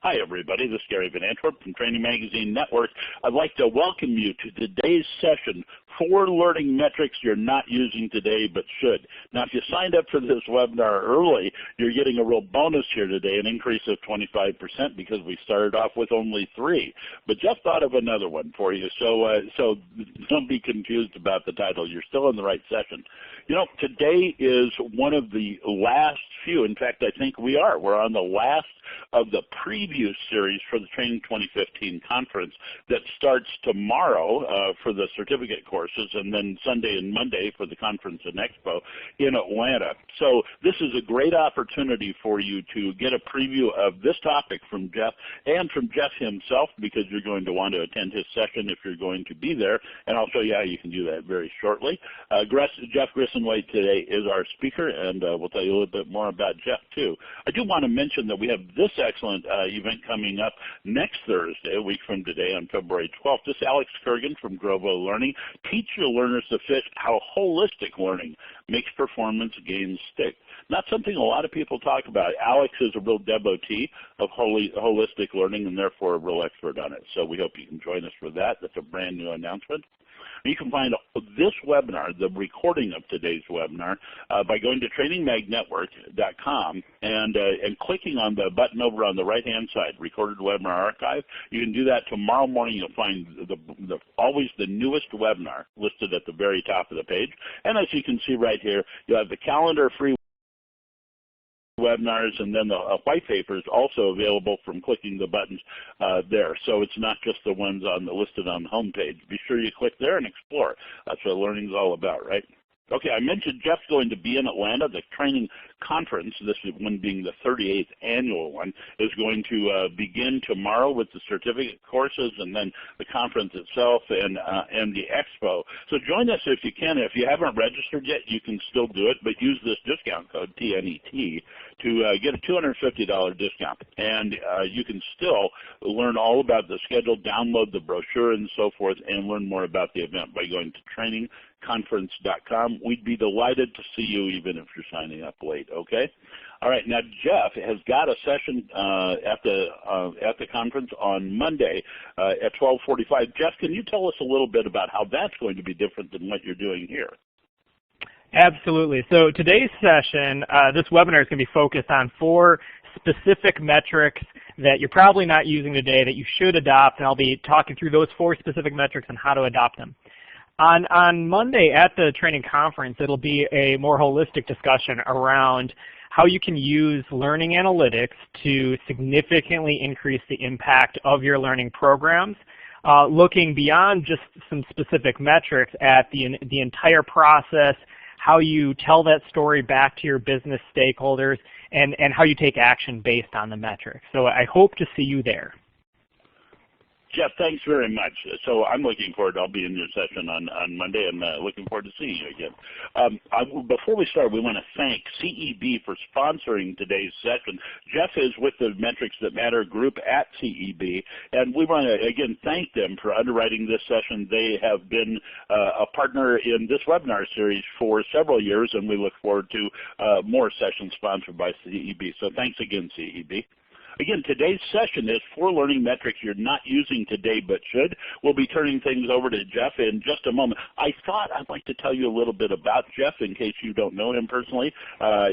Hi, everybody. This is Gary Van Antwerp from Training Magazine Network. I'd like to welcome you to today's session, 4 learning metrics you're not using today but should. Now, if you signed up for this webinar early, you're getting a real bonus here today, an increase of 25% because we started off with only 3. But Jeff thought of another one for you, so don't be confused about the title. You're still in the right session. You know, today is one of the last few. In fact, I think we are. We're on the last of the preview series for the Training 2015 conference that starts tomorrow for the certificate courses, and then Sunday and Monday for the conference and expo in Atlanta. So this is a great opportunity for you to get a preview of this topic from Jeff and from Jeff himself, because you're going to want to attend his session if you're going to be there, and I'll show you how you can do that very shortly. Jeff Grissenwade today is our speaker, and we'll tell you a little bit more about Jeff too. I do want to mention that we have this excellent event coming up next Thursday, a week from today, on February 12th. This is Alex Kurgan from Grovo Learning. Teach your learners to fish how holistic learning makes performance gains stick. Not something a lot of people talk about. Alex is a real devotee of holistic learning and therefore a real expert on it. So we hope you can join us for that. That's a brand new announcement. You can find this webinar, the recording of today's webinar, by going to trainingmagnetwork.com and clicking on the button over on the right-hand side, Recorded Webinar Archive. You can do that tomorrow morning. You'll find always the newest webinar listed at the very top of the page. And as you can see right here, you'll have the calendar free webinars, and then the white paper is also available from clicking the buttons there. So it's not just the ones listed on the home page. Be sure you click there and explore. That's what learning is all about, right? Okay, I mentioned Jeff's going to be in Atlanta. The training conference, this one being the 38th annual one, is going to begin tomorrow with the certificate courses and then the conference itself and the expo. So join us if you can. If you haven't registered yet, you can still do it, but use this discount code, TNET, to get a $250 discount. And you can still learn all about the schedule, download the brochure and so forth, and learn more about the event by going to trainingconference.com. We'd be delighted to see you even if you're signing up late, okay? All right, now Jeff has got a session at the conference on Monday at 12:45. Jeff, can you tell us a little bit about how that's going to be different than what you're doing here? Absolutely. So today's session, this webinar is going to be focused on 4 specific metrics that you're probably not using today that you should adopt, and I'll be talking through those 4 specific metrics and how to adopt them. On Monday at the training conference, it'll be a more holistic discussion around how you can use learning analytics to significantly increase the impact of your learning programs, looking beyond just some specific metrics at the entire process, how you tell that story back to your business stakeholders, and how you take action based on the metrics. So I hope to see you there. Jeff, thanks very much. So I'm looking forward. I'll be in your session on Monday, and looking forward to seeing you again. Before we start, we want to thank CEB for sponsoring today's session. Jeff is with the Metrics That Matter group at CEB, and we want to, again, thank them for underwriting this session. They have been a partner in this webinar series for several years, and we look forward to more sessions sponsored by CEB. So thanks again, CEB. Again, today's session is 4 learning metrics you're not using today but should. We'll be turning things over to Jeff in just a moment. I thought I'd like to tell you a little bit about Jeff in case you don't know him personally,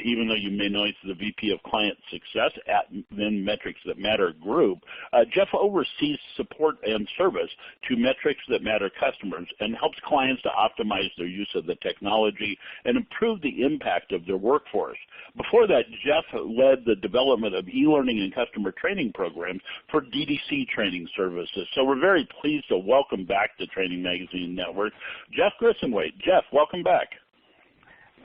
even though you may know he's the VP of Client Success at the Metrics That Matter group. Jeff oversees support and service to Metrics That Matter customers and helps clients to optimize their use of the technology and improve the impact of their workforce. Before that, Jeff led the development of e-learning and customer training programs for DDC Training Services. So we're very pleased to welcome back to Training Magazine Network, Jeff Grissenwade. Jeff, welcome back.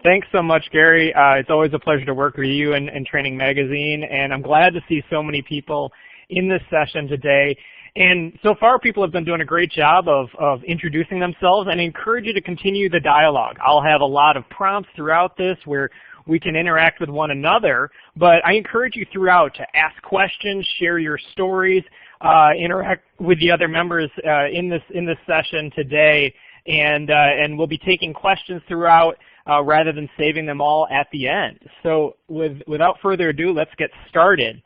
Thanks so much, Gary. It's always a pleasure to work with you and Training Magazine, and I'm glad to see so many people in this session today. And so far, people have been doing a great job of introducing themselves, and I encourage you to continue the dialogue. I'll have a lot of prompts throughout this where we can interact with one another, but I encourage you throughout to ask questions, share your stories, interact with the other members in this session today, and we'll be taking questions throughout rather than saving them all at the end. So without further ado, let's get started.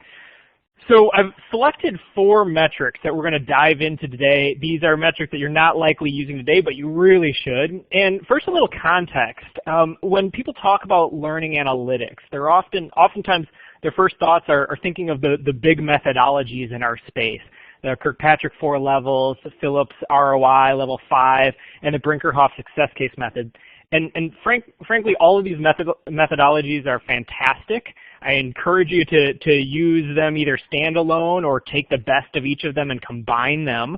So I've selected 4 metrics that we're going to dive into today. These are metrics that you're not likely using today, but you really should. And first, a little context. When people talk about learning analytics, they're oftentimes their first thoughts are thinking of the big methodologies in our space. The Kirkpatrick 4 levels, the Phillips ROI level 5, and the Brinkerhoff success case method. And frankly, all of these methodologies are fantastic. I encourage you to use them either standalone or take the best of each of them and combine them.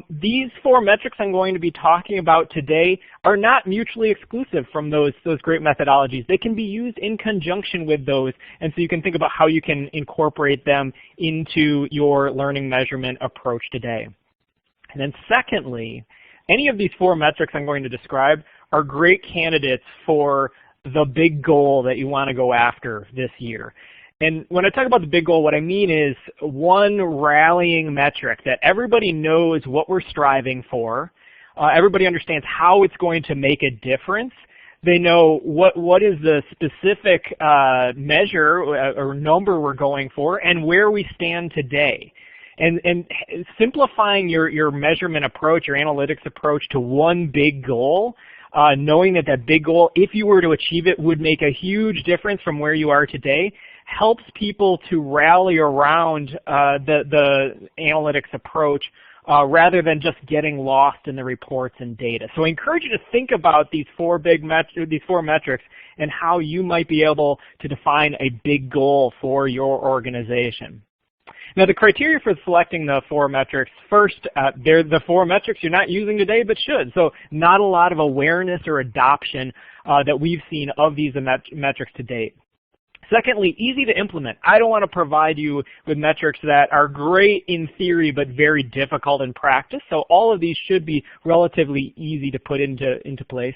These 4 metrics I'm going to be talking about today are not mutually exclusive from those great methodologies. They can be used in conjunction with those, and so you can think about how you can incorporate them into your learning measurement approach today. And then secondly, any of these 4 metrics I'm going to describe are great candidates for the big goal that you want to go after this year. And when I talk about the big goal, what I mean is one rallying metric that everybody knows what we're striving for. Everybody understands how it's going to make a difference. They know what is the specific measure or number we're going for and where we stand today. And simplifying your measurement approach, your analytics approach to one big goal, knowing that big goal, if you were to achieve it, would make a huge difference from where you are today, helps people to rally around the analytics approach rather than just getting lost in the reports and data. So I encourage you to think about these 4 metrics and how you might be able to define a big goal for your organization. Now, the criteria for selecting the 4 metrics, first, they're the 4 metrics you're not using today but should. So not a lot of awareness or adoption that we've seen of these metrics to date. Secondly, easy to implement. I don't want to provide you with metrics that are great in theory but very difficult in practice. So all of these should be relatively easy to put into place.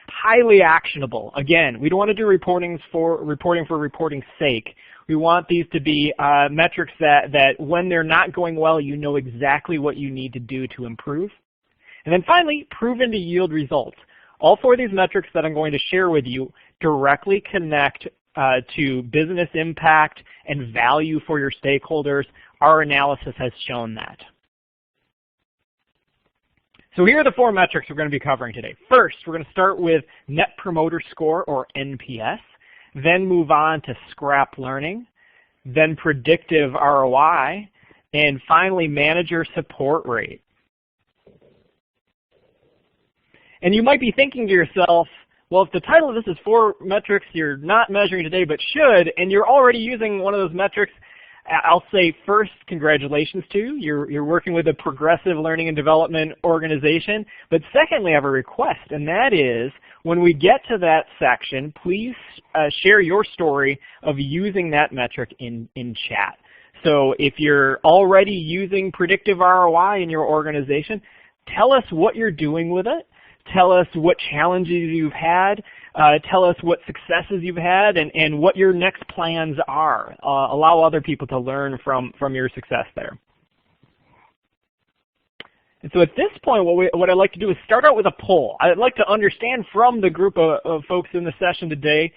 Highly actionable. Again, we don't want to do reporting for reporting's sake. We want these to be metrics that when they're not going well, you know exactly what you need to do to improve. And then finally, proven to yield results. All 4 of these metrics that I'm going to share with you directly connect to business impact and value for your stakeholders. Our analysis has shown that. So here are the 4 metrics we're going to be covering today. First, we're going to start with Net Promoter Score, or NPS, then move on to scrap learning, then predictive ROI, and finally manager support rate. And you might be thinking to yourself, well, if the title of this is 4 metrics you're not measuring today but should, and you're already using one of those metrics, I'll say first, congratulations to you. You're working with a progressive learning and development organization. But secondly, I have a request, and that is when we get to that section, please share your story of using that metric in chat. So if you're already using predictive ROI in your organization, tell us what you're doing with it. Tell us what challenges you've had. Tell us what successes you've had and what your next plans are. Allow other people to learn from your success there. And so at this point, what I'd like to do is start out with a poll. I'd like to understand from the group of folks in the session today,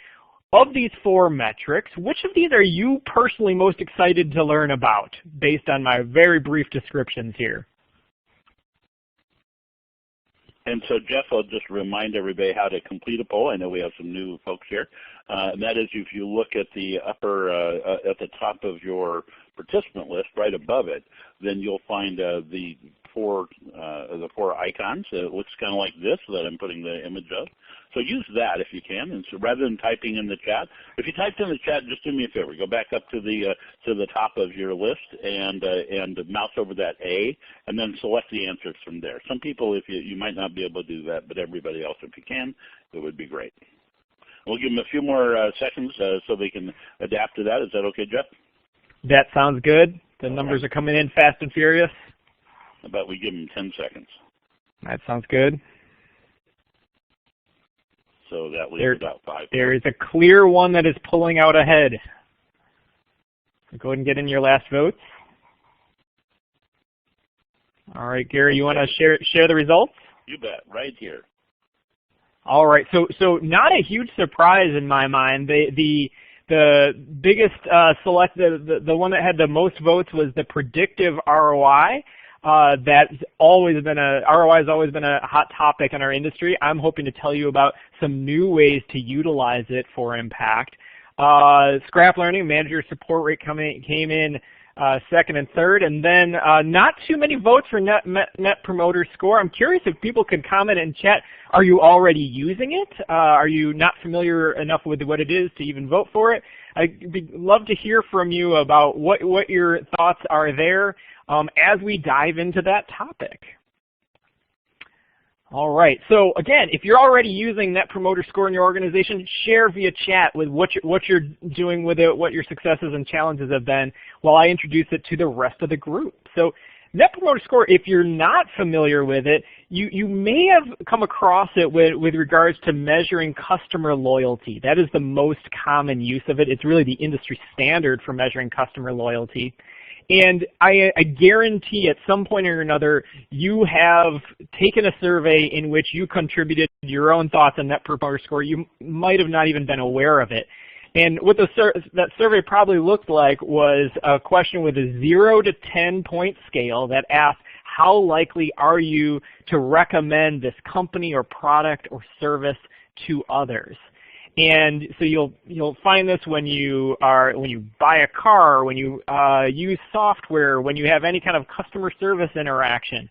of these 4 metrics, which of these are you personally most excited to learn about based on my very brief descriptions here? And so, Jeff, I'll just remind everybody how to complete a poll. I know we have some new folks here. And that is, if you look at the at the top of your participant list, right above it, then you'll find the 4 icons. It looks kind of like this that I'm putting the image of. So use that if you can. And so rather than typing in the chat, if you typed in the chat, just do me a favor. Go back up to the top of your list and mouse over that A, and then select the answers from there. Some people, if you might not be able to do that, but everybody else, if you can, it would be great. We'll give them a few more seconds so they can adapt to that. Is that okay, Jeff? That sounds good. The numbers are coming in fast and furious. How about we give them 10 seconds? That sounds good. So that leaves about 5. There is a clear one that is pulling out ahead. Go ahead and get in your last votes. All right, Gary, you want to share the results? You bet, right here. All right, so not a huge surprise in my mind. The The biggest the one that had the most votes was the predictive ROI. ROI has always been a hot topic in our industry. I'm hoping to tell you about some new ways to utilize it for impact. Scrap Learning manager support rate came in second and third, and then not too many votes for Net Promoter Score. I'm curious if people could comment in chat. Are you already using it? Are you not familiar enough with what it is to even vote for it? I'd love to hear from you about what your thoughts are there as we dive into that topic. All right, so again, if you're already using Net Promoter Score in your organization, share via chat with what you're doing with it, what your successes and challenges have been, while I introduce it to the rest of the group. So Net Promoter Score, if you're not familiar with it, you may have come across it with regards to measuring customer loyalty. That is the most common use of it. It's really the industry standard for measuring customer loyalty. And I guarantee at some point or another you have taken a survey in which you contributed your own thoughts on Net Promoter Score. You might have not even been aware of it. And what that survey probably looked like was a question with a 0 to 10 point scale that asked, how likely are you to recommend this company or product or service to others? And so you'll find this when you buy a car, when you use software, when you have any kind of customer service interaction.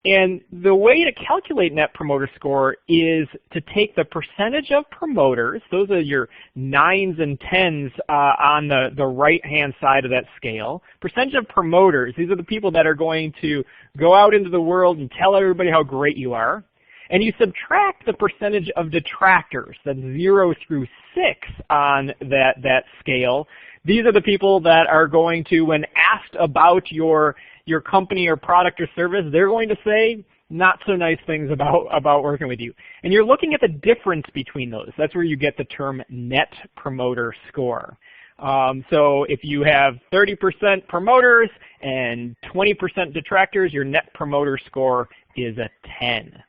And the way to calculate Net Promoter Score is to take the percentage of promoters, those are your 9s and 10s on the right-hand side of that scale. Percentage of promoters, these are the people that are going to go out into the world and tell everybody how great you are. And you subtract the percentage of detractors, that's 0 through 6 on that scale. These are the people that are going to, when asked about your company or product or service, they're going to say not so nice things about working with you. And you're looking at the difference between those. That's where you get the term Net Promoter Score. So if you have 30% promoters and 20% detractors, your Net Promoter Score is a 10.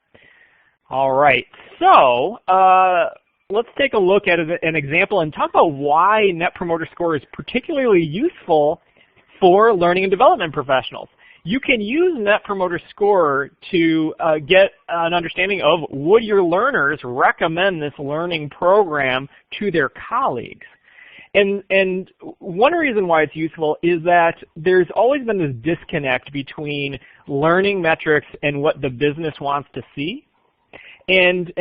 All right, so let's take a look at an example and talk about why Net Promoter Score is particularly useful for learning and development professionals. You can use Net Promoter Score to get an understanding of would your learners recommend this learning program to their colleagues. And one reason why it's useful is that there's always been this disconnect between learning metrics and what the business wants to see. And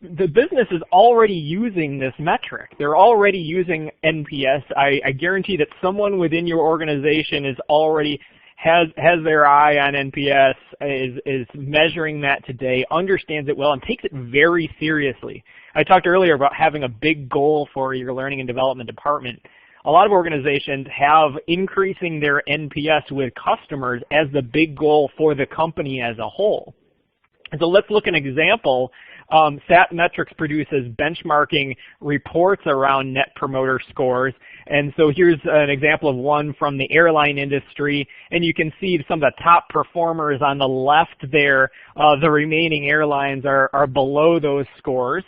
the business is already using this metric. They're already using NPS. I guarantee that someone within your organization is already has their eye on NPS, is measuring that today, understands it well, and takes it very seriously. I talked earlier about having a big goal for your learning and development department. A lot of organizations have increasing their NPS with customers as the big goal for the company as a whole. So let's look at an example. Satmetrics produces benchmarking reports around Net Promoter Scores. And so here's an example of one from the airline industry. And you can see some of the top performers on the left there. The remaining airlines are below those scores.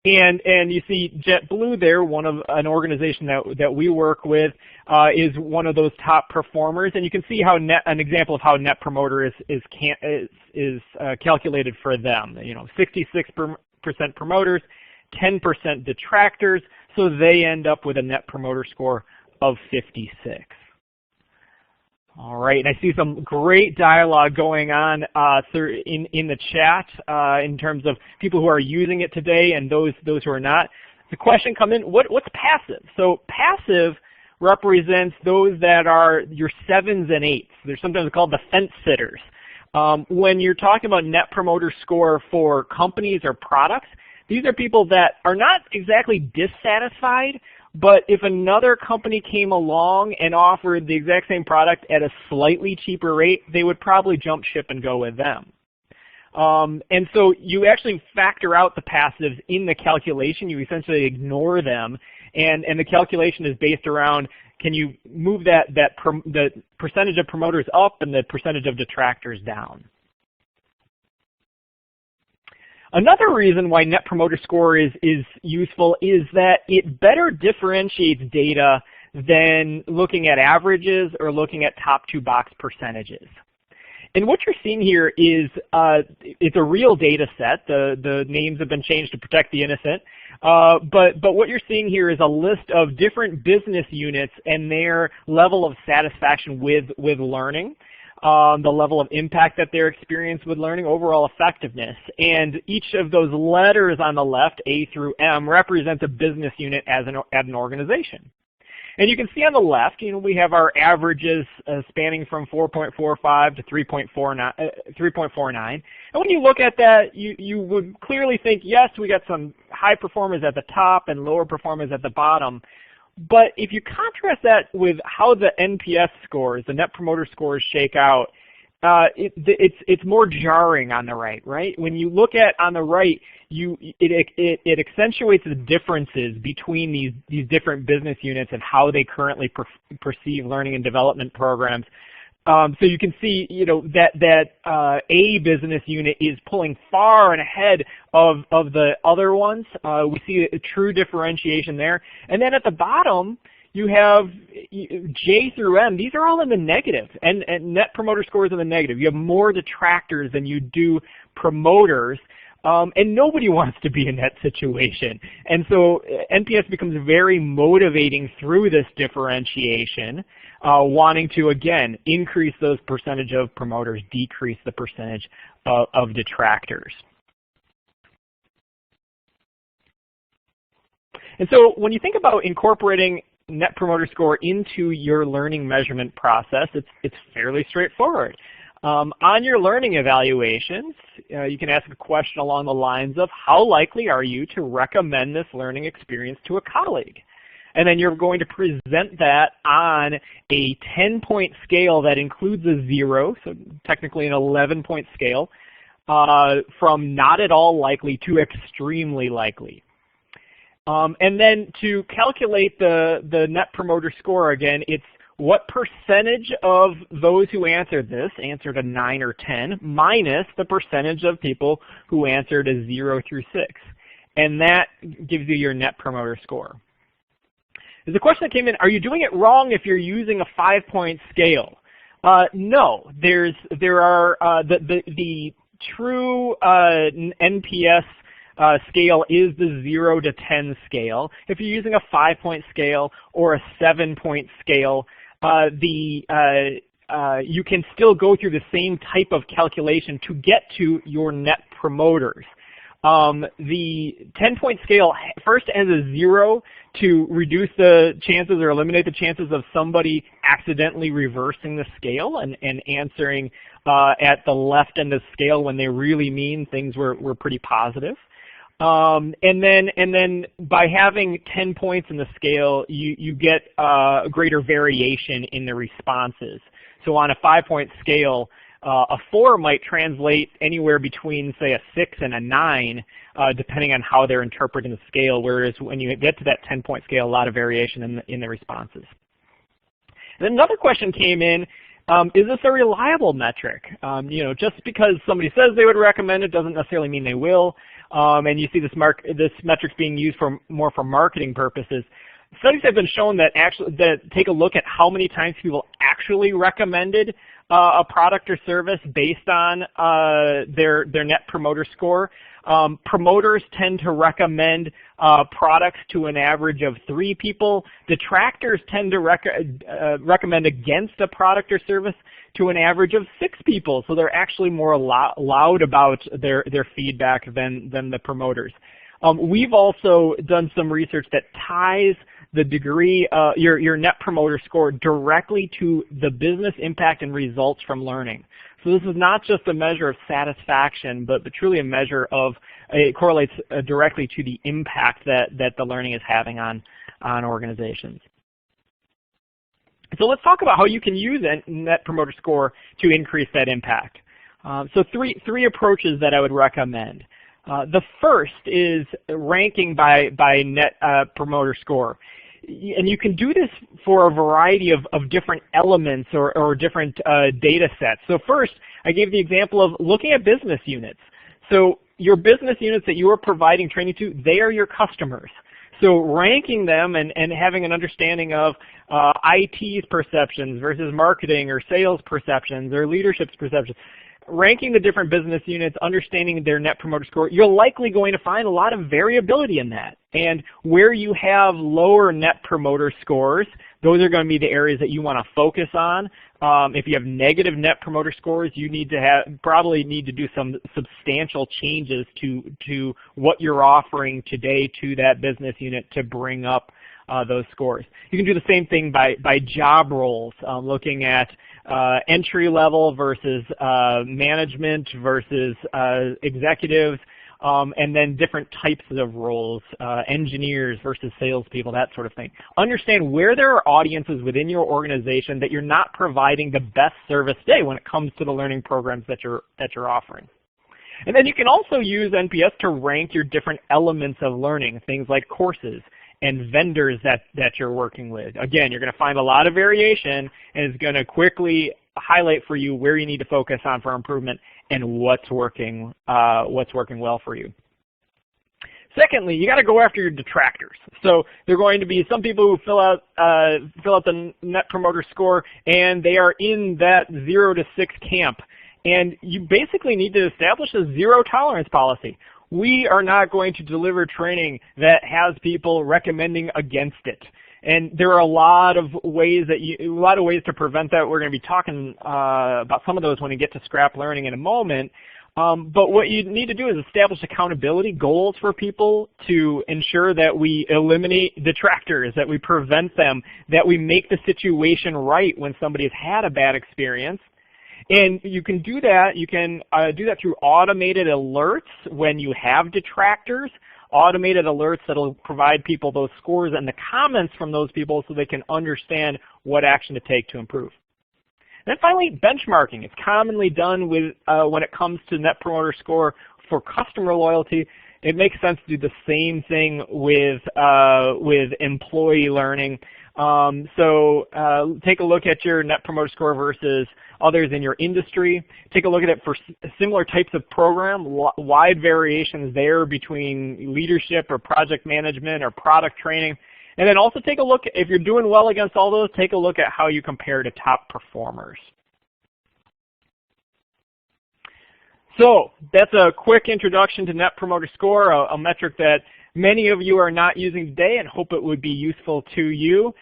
And you see JetBlue there, an organization that we work with, is one of those top performers, and you can see how an example of how Net Promoter is calculated for them. 66% promoters, 10% detractors, so they end up with a Net Promoter Score of 56. All right, and I see some great dialogue going on in the chat in terms of people who are using it today and those who are not. The question come in, what's passive? So passive represents those that are your 7s and 8s. They're sometimes called the fence sitters. When you're talking about Net Promoter Score for companies or products, these are people that are not exactly dissatisfied, but if another company came along and offered the exact same product at a slightly cheaper rate, they would probably jump ship and go with them. And so you actually factor out the passives in the calculation. You essentially ignore them, and the calculation is based around, can you move the percentage of promoters up and the percentage of detractors down? Another reason why Net Promoter Score is useful is that it better differentiates data than looking at averages or looking at top 2 box percentages. And what you're seeing here is it's a real data set. The names have been changed to protect the innocent. But what you're seeing here is a list of different business units and their level of satisfaction with learning, the level of impact that they're experiencing with learning, overall effectiveness. And each of those letters on the left, A through M, represents a business unit as an organization. And you can see on the left, we have our averages spanning from 4.45 to 3.49. And when you look at that, you would clearly think, yes, we got some high performers at the top and lower performers at the bottom. But if you contrast that with how the NPS scores, the Net Promoter Scores, shake out, it's more jarring on the right? When you look at on the right, it accentuates the differences between these different business units and how they currently perceive learning and development programs. So you can see, that A business unit is pulling far and ahead of the other ones. We see a true differentiation there. And then at the bottom, you have J through M. These are all in the negative, and Net Promoter Scores in the negative. You have more detractors than you do promoters, and nobody wants to be in that situation. And so NPS becomes very motivating through this differentiation, wanting to, again, increase those percentage of promoters, decrease the percentage of detractors. And so when you think about incorporating Net Promoter Score into your learning measurement process, it's fairly straightforward. On your learning evaluations, you can ask a question along the lines of, how likely are you to recommend this learning experience to a colleague? And then you're going to present that on a 10-point scale that includes a 0, so technically an 11-point scale, from not at all likely to extremely likely. And then to calculate the Net Promoter Score, again, it's what percentage of those who answered this answered a 9 or 10 minus the percentage of people who answered a 0 through 6. And that gives you your Net Promoter Score. There's a question that came in, are you doing it wrong if you're using a 5-point scale? No, the true NPS scale is the 0 to 10 scale. If you're using a 5-point scale or a 7-point scale, you can still go through the same type of calculation to get to your net promoters. The 10-point scale first adds a 0 to reduce the chances or eliminate the chances of somebody accidentally reversing the scale and answering at the left end of the scale when they really mean things were pretty positive. And then by having 10 points in the scale, you get greater variation in the responses. So on a 5-point scale, a 4 might translate anywhere between, say, a 6 and a 9, depending on how they're interpreting the scale, whereas when you get to that 10-point scale, a lot of variation in the responses. And then another question came in, is this a reliable metric? Just because somebody says they would recommend it doesn't necessarily mean they will. And you see this metric being used more for marketing purposes. Studies have been shown that take a look at how many times people actually recommended a product or service based on their Net Promoter Score. Promoters tend to recommend products to an average of 3 people. Detractors tend to recommend against a product or service to an average of 6 people. So they're actually more loud about their feedback than the promoters. We've also done some research that ties the degree, your Net Promoter Score directly to the business impact and results from learning. So this is not just a measure of satisfaction, but truly a measure of, it correlates directly to the impact that the learning is having on organizations. So let's talk about how you can use a Net Promoter Score to increase that impact. So three approaches that I would recommend. The first is ranking by Net Promoter Score. And you can do this for a variety of different elements or different data sets. So first, I gave the example of looking at business units. So your business units that you are providing training to, they are your customers. So ranking them and having an understanding of IT's perceptions versus marketing or sales perceptions or leadership's perceptions, ranking the different business units, understanding their Net Promoter Score, you're likely going to find a lot of variability in that. And where you have lower Net Promoter Scores, those are going to be the areas that you want to focus on. If you have negative Net Promoter Scores, you probably need to do some substantial changes to what you're offering today to that business unit to bring up those scores. You can do the same thing by job roles, looking at entry level versus management versus executives, and then different types of roles, engineers versus salespeople, that sort of thing. Understand where there are audiences within your organization that you're not providing the best service today when it comes to the learning programs that you're offering. And then you can also use NPS to rank your different elements of learning, things like courses and vendors that you're working with. Again, you're going to find a lot of variation, and it's going to quickly highlight for you where you need to focus on for improvement and what's working well for you. Secondly, you got to go after your detractors. So there are going to be some people who fill out the Net Promoter Score, and they are in that 0 to 6 camp. And you basically need to establish a zero tolerance policy. We are not going to deliver training that has people recommending against it. And there are a lot of ways to prevent that. We're going to be talking about some of those when we get to scrap learning in a moment. But what you need to do is establish accountability goals for people to ensure that we eliminate detractors, that we prevent them, that we make the situation right when somebody has had a bad experience. And you can do that. You can do that through automated alerts when you have detractors, automated alerts that will provide people those scores and the comments from those people so they can understand what action to take to improve. And then finally, benchmarking. It's commonly done with when it comes to Net Promoter Score for customer loyalty. It makes sense to do the same thing with employee learning. So take a look at your Net Promoter Score versus others in your industry. Take a look at it for similar types of program, wide variations there between leadership or project management or product training. And then also take a look, if you're doing well against all those, take a look at how you compare to top performers. So that's a quick introduction to Net Promoter Score, a metric that many of you are not using today and hope it would be useful to you.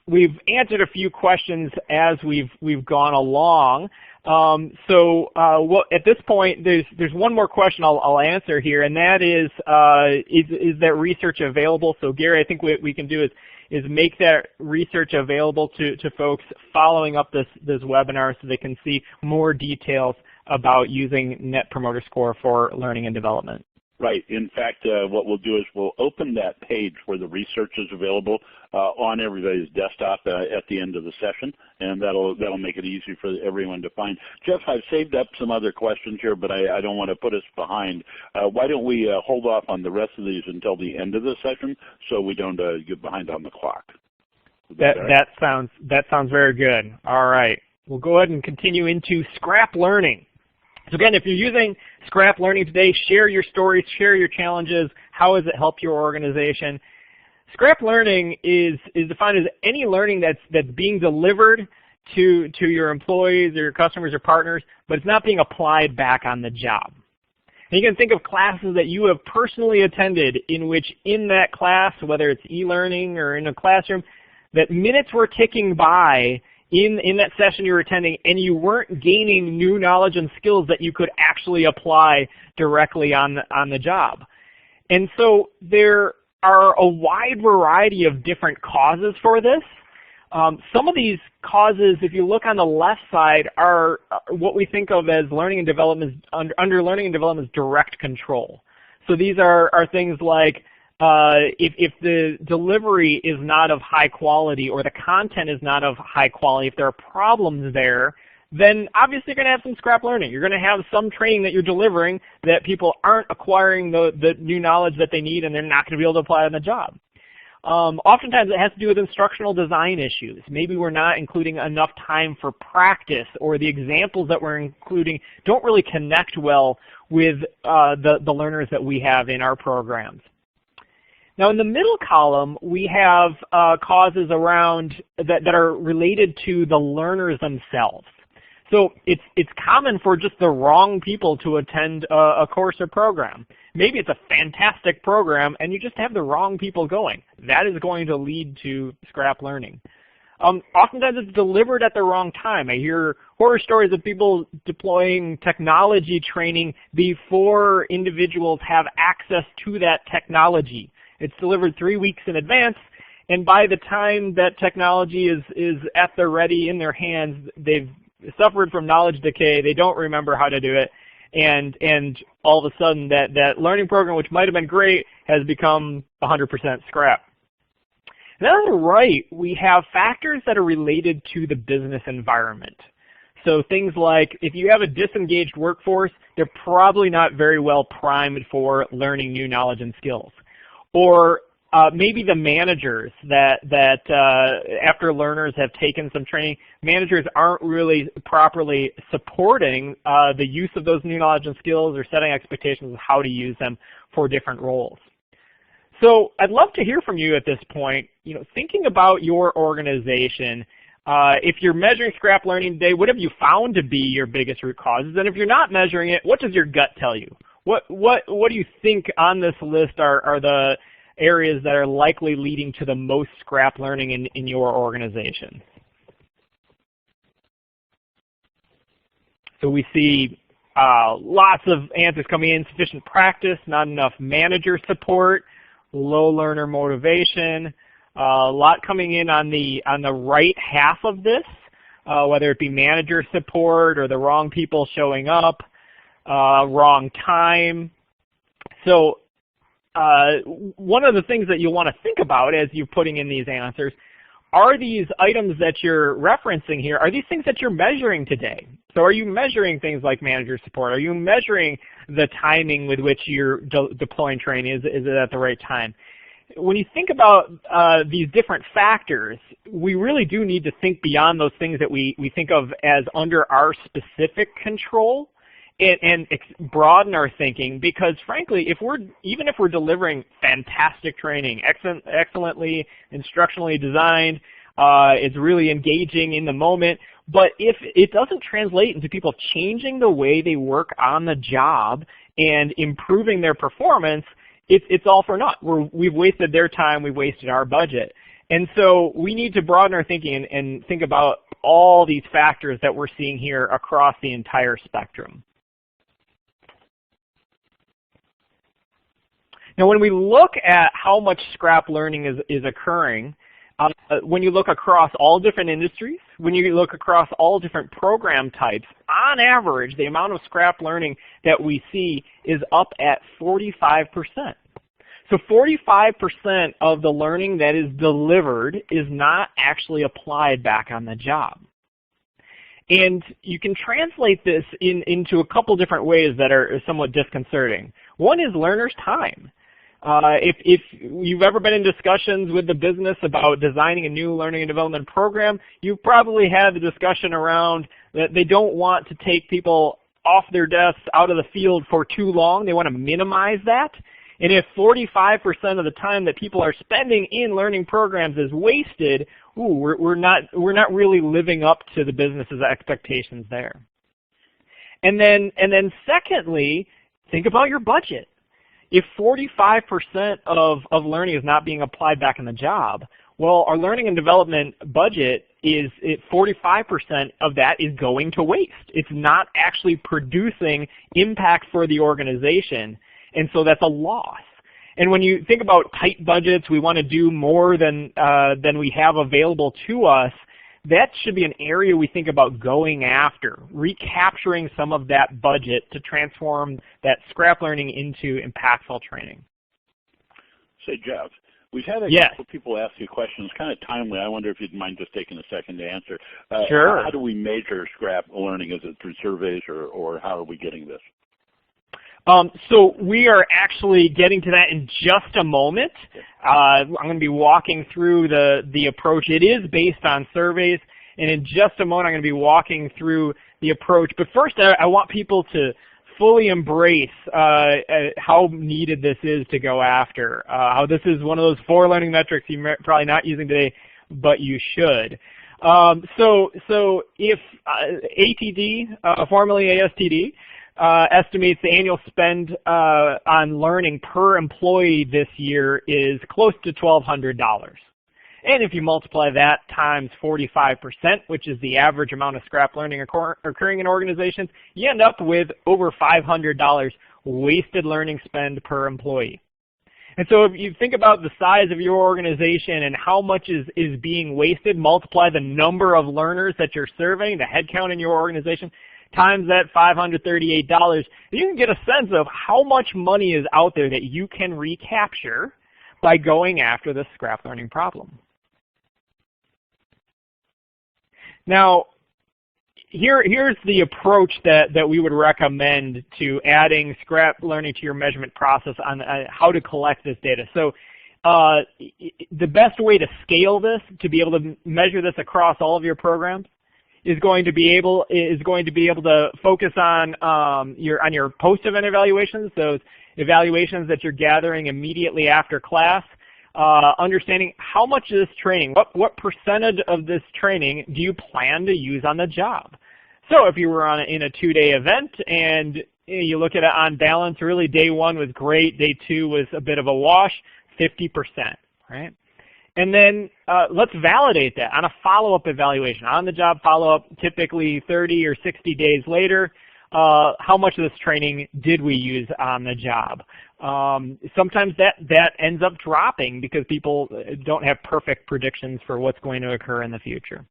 We've answered a few questions as we've gone along. At this point, there's one more question I'll answer here, and that is that research available? So Gary, I think what we can do is make that research available to folks following up this webinar so they can see more details about using Net Promoter Score for learning and development. Right. In fact, what we'll do is we'll open that page where the research is available on everybody's desktop at the end of the session, and that'll make it easy for everyone to find. Jeff, I've saved up some other questions here, but I don't want to put us behind. Why don't we hold off on the rest of these until the end of the session so we don't get behind on the clock? That sounds very good. All right. We'll go ahead and continue into scrap learning. So again, if you're using scrap learning today, share your stories, share your challenges. How has it helped your organization? Scrap learning is defined as any learning that's being delivered to your employees or your customers or partners, but it's not being applied back on the job. And you can think of classes that you have personally attended in which in that class, whether it's e-learning or in a classroom, that minutes were ticking by in that session you were attending, and you weren't gaining new knowledge and skills that you could actually apply directly on the job. And so there are a wide variety of different causes for this. Some of these causes, if you look on the left side, are what we think of as learning and development, under learning and development as direct control. So these are things like if the delivery is not of high quality or the content is not of high quality, if there are problems there, then obviously you're going to have some scrap learning. You're going to have some training that you're delivering that people aren't acquiring the new knowledge that they need, and they're not going to be able to apply it on the job. Oftentimes it has to do with instructional design issues. Maybe we're not including enough time for practice, or the examples that we're including don't really connect well with the learners that we have in our programs. Now in the middle column, we have causes around that are related to the learners themselves. So it's common for just the wrong people to attend a course or program. Maybe it's a fantastic program and you just have the wrong people going. That is going to lead to scrap learning. Oftentimes it's delivered at the wrong time. I hear horror stories of people deploying technology training before individuals have access to that technology. It's delivered 3 weeks in advance, and by the time that technology is at the ready in their hands, they've suffered from knowledge decay, they don't remember how to do it, and all of a sudden that learning program, which might have been great, has become 100% scrap. And then on the right, we have factors that are related to the business environment. So things like, if you have a disengaged workforce, they're probably not very well primed for learning new knowledge and skills. Or maybe the managers that after learners have taken some training, managers aren't really properly supporting the use of those new knowledge and skills, or setting expectations of how to use them for different roles. So I'd love to hear from you at this point, thinking about your organization. If you're measuring scrap learning today, what have you found to be your biggest root causes? And if you're not measuring it, what does your gut tell you? What do you think on this list are the areas that are likely leading to the most scrap learning in your organization? So we see lots of answers coming in: insufficient practice, not enough manager support, low learner motivation. A lot coming in on the right half of this, whether it be manager support or the wrong people showing up, wrong time. So one of the things that you'll want to think about as you're putting in these answers, are these items that you're referencing here, are these things that you're measuring today? So are you measuring things like manager support? Are you measuring the timing with which you're deploying training? Is it at the right time? When you think about these different factors, we really do need to think beyond those things that we think of as under our specific control, and broaden our thinking, because frankly, even if we're delivering fantastic training, excellently instructionally designed, it's really engaging in the moment, but if it doesn't translate into people changing the way they work on the job and improving their performance, it's all for naught. We've wasted their time, we've wasted our budget. And so we need to broaden our thinking and think about all these factors that we're seeing here across the entire spectrum. Now, when we look at how much scrap learning is occurring, when you look across all different industries, when you look across all different program types, on average, the amount of scrap learning that we see is up at 45%. So 45% of the learning that is delivered is not actually applied back on the job. And you can translate this into a couple different ways that are somewhat disconcerting. One is learners' time. If you've ever been in discussions with the business about designing a new learning and development program, you've probably had the discussion around that they don't want to take people off their desks out of the field for too long. They want to minimize that. And if 45% of the time that people are spending in learning programs is wasted, we're not really living up to the business's expectations there. And then secondly, think about your budget. If 45% of learning is not being applied back in the job, well, our learning and development budget is 45% of that is going to waste. It's not actually producing impact for the organization, and so that's a loss. And when you think about tight budgets, we want to do more than we have available to us, that should be an area we think about going after, recapturing some of that budget to transform that scrap learning into impactful training. Say, Jeff, we've had a couple people ask you questions, kind of timely. I wonder if you'd mind just taking a second to answer. Sure. How do we measure scrap learning? Is it through surveys, or how are we getting this? So we are actually getting to that in just a moment. I'm going to be walking through the approach. It is based on surveys, and in just a moment I'm going to be walking through the approach. But first I want people to fully embrace how needed this is to go after, how this is one of those 4 learning metrics you're probably not using today, but you should. So if ATD, formerly ASTD, estimates the annual spend on learning per employee this year is close to $1,200. And if you multiply that times 45%, which is the average amount of scrap learning occurring in organizations, you end up with over $500 wasted learning spend per employee. And so if you think about the size of your organization and how much is being wasted, multiply the number of learners that you're serving, the headcount in your organization, times that $538, you can get a sense of how much money is out there that you can recapture by going after the scrap learning problem. Now, here's the approach that we would recommend to adding scrap learning to your measurement process on how to collect this data. So the best way to scale this, to be able to measure this across all of your programs, is going to be able to focus on your post-event evaluations, those evaluations that you're gathering immediately after class. Understanding how much of this training, what percentage of this training do you plan to use on the job? So if you were in a 2-day event and you look at it on balance, really day 1 was great, day 2 was a bit of a wash, 50%, right? And then let's validate that on a follow-up evaluation. On the job follow-up, typically 30 or 60 days later, how much of this training did we use on the job? Sometimes that ends up dropping because people don't have perfect predictions for what's going to occur in the future.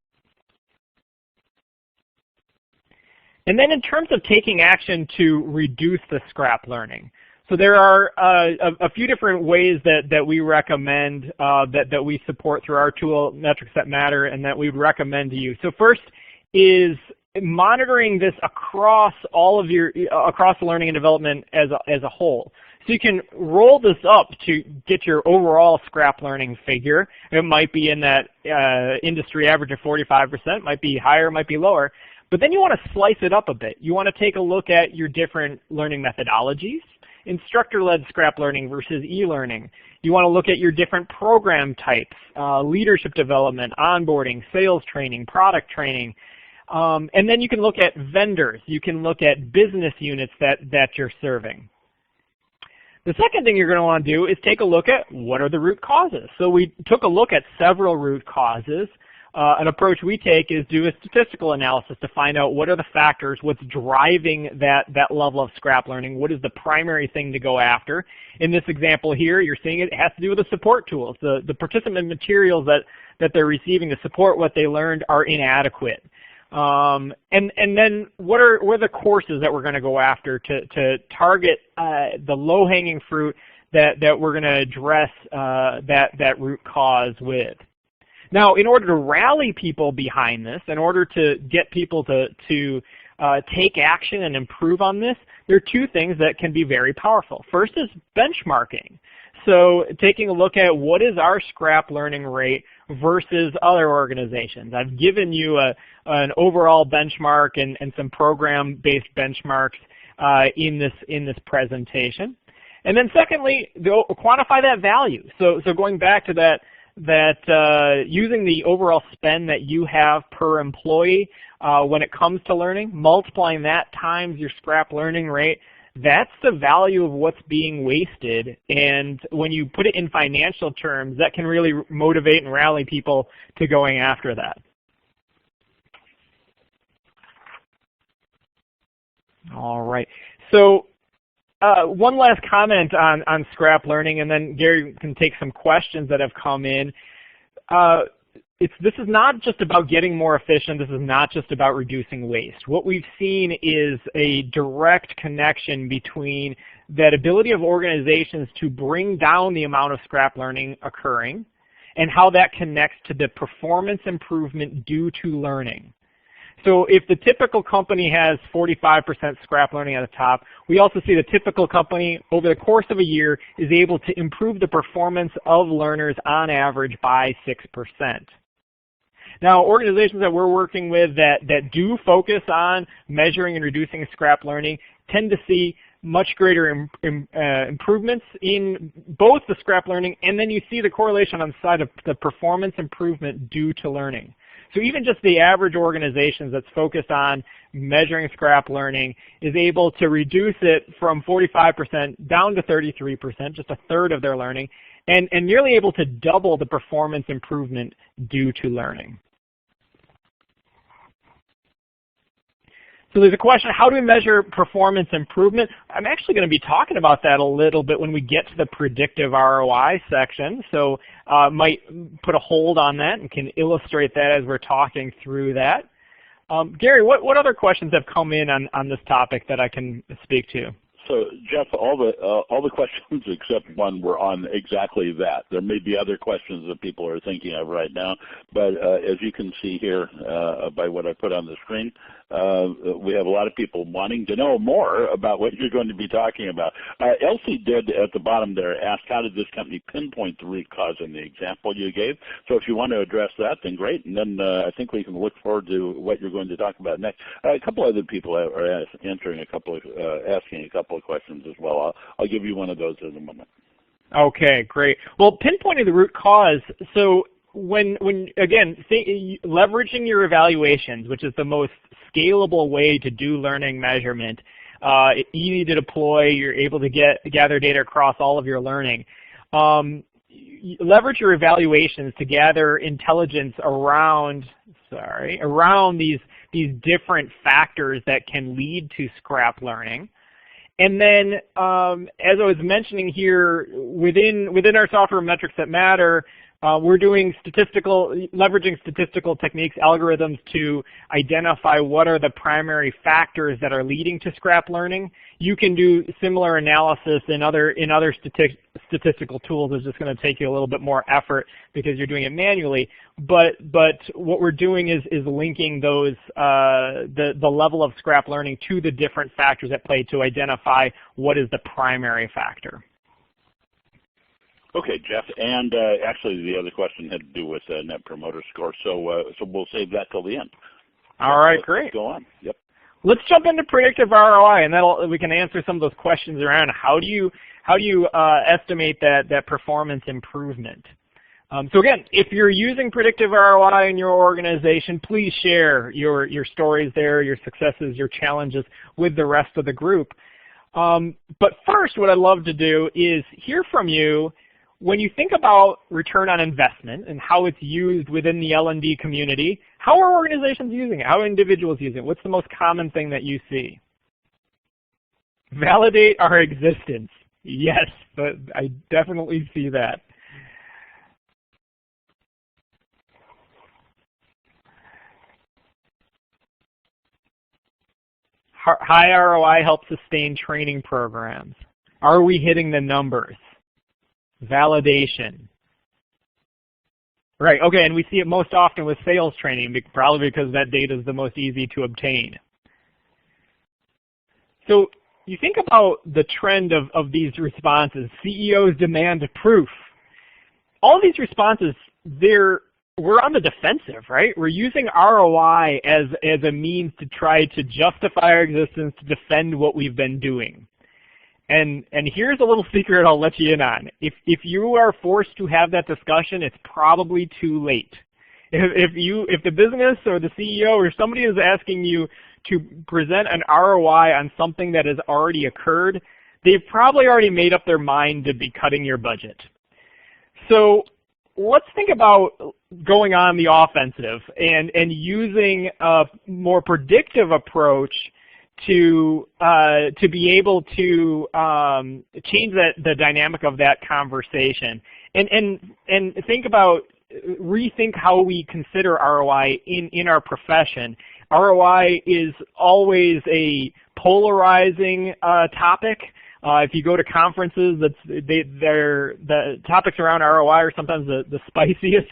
And then in terms of taking action to reduce the scrap learning, so there are a few different ways that we recommend, that we support through our tool, Metrics That Matter, and that we would recommend to you. So first is monitoring this across all of across learning and development as a whole. So you can roll this up to get your overall scrap learning figure. It might be in that industry average of 45%, might be higher, might be lower. But then you want to slice it up a bit. You want to take a look at your different learning methodologies, instructor-led scrap learning versus e-learning. You want to look at your different program types, leadership development, onboarding, sales training, product training. And then you can look at vendors. You can look at business units that you're serving. The second thing you're going to want to do is take a look at what are the root causes. So we took a look at several root causes. An approach we take is do a statistical analysis to find out what are the factors, what's driving that level of scrap learning, what is the primary thing to go after. In this example here, you're seeing it has to do with the support tools. The participant materials that they're receiving to support what they learned are inadequate. And then what are the courses that we're going to go after to target the low-hanging fruit that we're going to address that root cause with. Now, in order to rally people behind this, in order to get people to take action and improve on this, there are 2 things that can be very powerful. First is benchmarking. So taking a look at what is our scrap learning rate versus other organizations. I've given you an overall benchmark and some program-based benchmarks in this presentation. And then secondly, quantify that value. So going back to that using the overall spend that you have per employee when it comes to learning, multiplying that times your scrap learning rate, that's the value of what's being wasted. And when you put it in financial terms, that can really motivate and rally people to going after that. All right. So one last comment on scrap learning, and then Gary can take some questions that have come in. This is not just about getting more efficient. This is not just about reducing waste. What we've seen is a direct connection between that ability of organizations to bring down the amount of scrap learning occurring and how that connects to the performance improvement due to learning. So if the typical company has 45% scrap learning at the top, we also see the typical company over the course of a year is able to improve the performance of learners on average by 6%. Now, organizations that we're working with that do focus on measuring and reducing scrap learning tend to see much greater improvements in both the scrap learning, and then you see the correlation on the side of the performance improvement due to learning. So even just the average organizations that's focused on measuring scrap learning is able to reduce it from 45% down to 33%, just a third of their learning, and nearly able to double the performance improvement due to learning. So there's a question, how do we measure performance improvement? I'm actually going to be talking about that a little bit when we get to the predictive ROI section. So might put a hold on that and can illustrate that as we're talking through that. Gary, what other questions have come in on this topic that I can speak to? So, Jeff, all the questions except one were on exactly that. There may be other questions that people are thinking of right now, but as you can see here by what I put on the screen, we have a lot of people wanting to know more about what you're going to be talking about. Elsie did at the bottom there ask, how did this company pinpoint the root cause in the example you gave? So if you want to address that, then great, and then I think we can look forward to what you're going to talk about next. A couple other people are asking a couple of questions as well. I'll give you one of those in a moment. Okay, great. Well, pinpointing the root cause, so when again, leveraging your evaluations, which is the most scalable way to do learning measurement, easy to deploy, you're able to gather data across all of your learning. Leverage your evaluations to gather intelligence around these different factors that can lead to scrap learning. And then, as I was mentioning here, within our software Metrics That Matter, we're doing leveraging statistical techniques, algorithms to identify what are the primary factors that are leading to scrap learning. You can do similar analysis in other statistical tools. It's just going to take you a little bit more effort because you're doing it manually. But what we're doing is linking those the level of scrap learning to the different factors at play to identify what is the primary factor. Okay, Jeff, and actually the other question had to do with Net Promoter Score, so we'll save that till the end. All right, great. Let's go on. Yep. Let's jump into predictive ROI, and we can answer some of those questions around how do you estimate that performance improvement. So again, if you're using predictive ROI in your organization, please share your stories there, your successes, your challenges with the rest of the group. But first, what I'd love to do is hear from you. When you think about return on investment and how it's used within the L&D community, how are organizations using it? How are individuals using it? What's the most common thing that you see? Validate our existence. Yes, but I definitely see that. High ROI helps sustain training programs. Are we hitting the numbers? Validation. Right, okay, and we see it most often with sales training, probably because that data is the most easy to obtain. So you think about the trend of these responses. CEOs demand proof. All these responses, we're on the defensive, right? We're using ROI as a means to try to justify our existence, to defend what we've been doing. And here's a little secret I'll let you in on. If you are forced to have that discussion, it's probably too late. If the business or the CEO or somebody is asking you to present an ROI on something that has already occurred, they've probably already made up their mind to be cutting your budget. So let's think about going on the offensive and using a more predictive approach to be able to change the dynamic of that conversation, and rethink how we consider ROI in our profession. ROI is always a polarizing topic. If you go to conferences, the topics around ROI are sometimes the spiciest,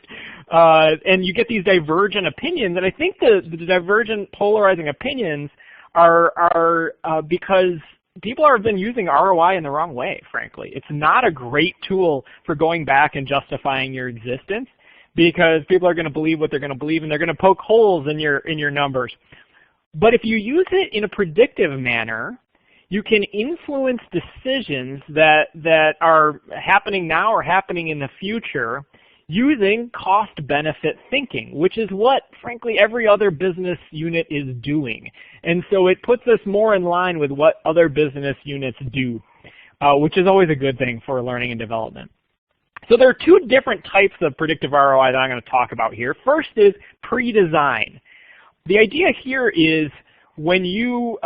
and you get these divergent opinions. And I think the divergent, polarizing opinions are because people have been using ROI in the wrong way, frankly. It's not a great tool for going back and justifying your existence, because people are going to believe what they're going to believe, and they're going to poke holes in your numbers. But if you use it in a predictive manner, you can influence decisions that are happening now or happening in the future using cost-benefit thinking, which is what, frankly, every other business unit is doing. And so it puts us more in line with what other business units do, which is always a good thing for learning and development. So there are two different types of predictive ROI that I'm going to talk about here. First is pre-design. The idea here is when you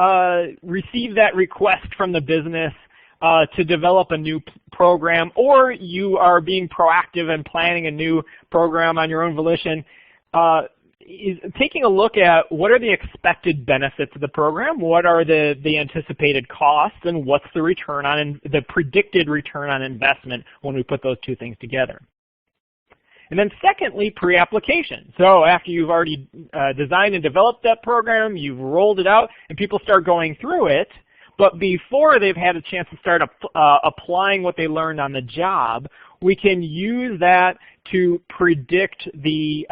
receive that request from the business to develop a new program, or you are being proactive and planning a new program on your own volition, is taking a look at what are the expected benefits of the program, what are the anticipated costs, and what's the return on the predicted return on investment when we put those two things together. And then secondly, pre-application. So after you've already designed and developed that program, you've rolled it out, and people start going through it, but before they've had a chance to start applying what they learned on the job, we can use that to predict the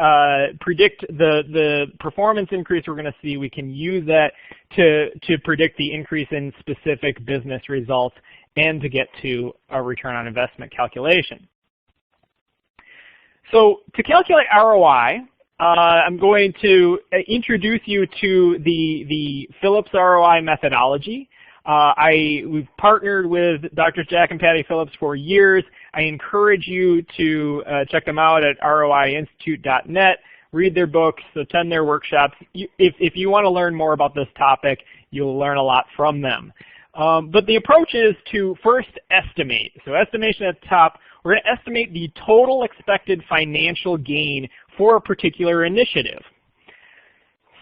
performance increase we're going to see. We can use that to predict the increase in specific business results and to get to a return on investment calculation. So to calculate ROI, I'm going to introduce you to the Phillips ROI methodology. We've partnered with Drs. Jack and Patty Phillips for years. I encourage you to check them out at roiinstitute.net, read their books, attend their workshops. If you want to learn more about this topic, you'll learn a lot from them. But the approach is to first estimate. So estimation at the top, we're going to estimate the total expected financial gain for a particular initiative.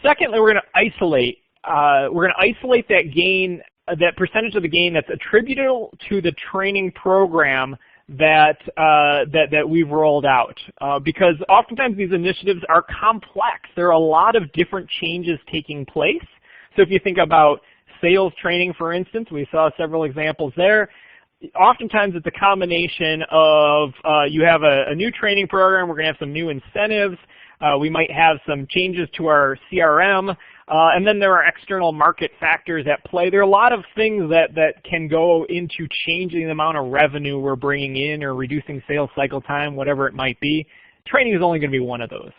Secondly, we're going to isolate that gain, that percentage of the gain that's attributable to the training program that we've rolled out, because oftentimes these initiatives are complex. There are a lot of different changes taking place. So if you think about sales training, for instance, we saw several examples there. Oftentimes it's a combination of you have a new training program, we're going to have some new incentives, we might have some changes to our CRM, and then there are external market factors at play. There are a lot of things that can go into changing the amount of revenue we're bringing in or reducing sales cycle time, whatever it might be. Training is only going to be one of those.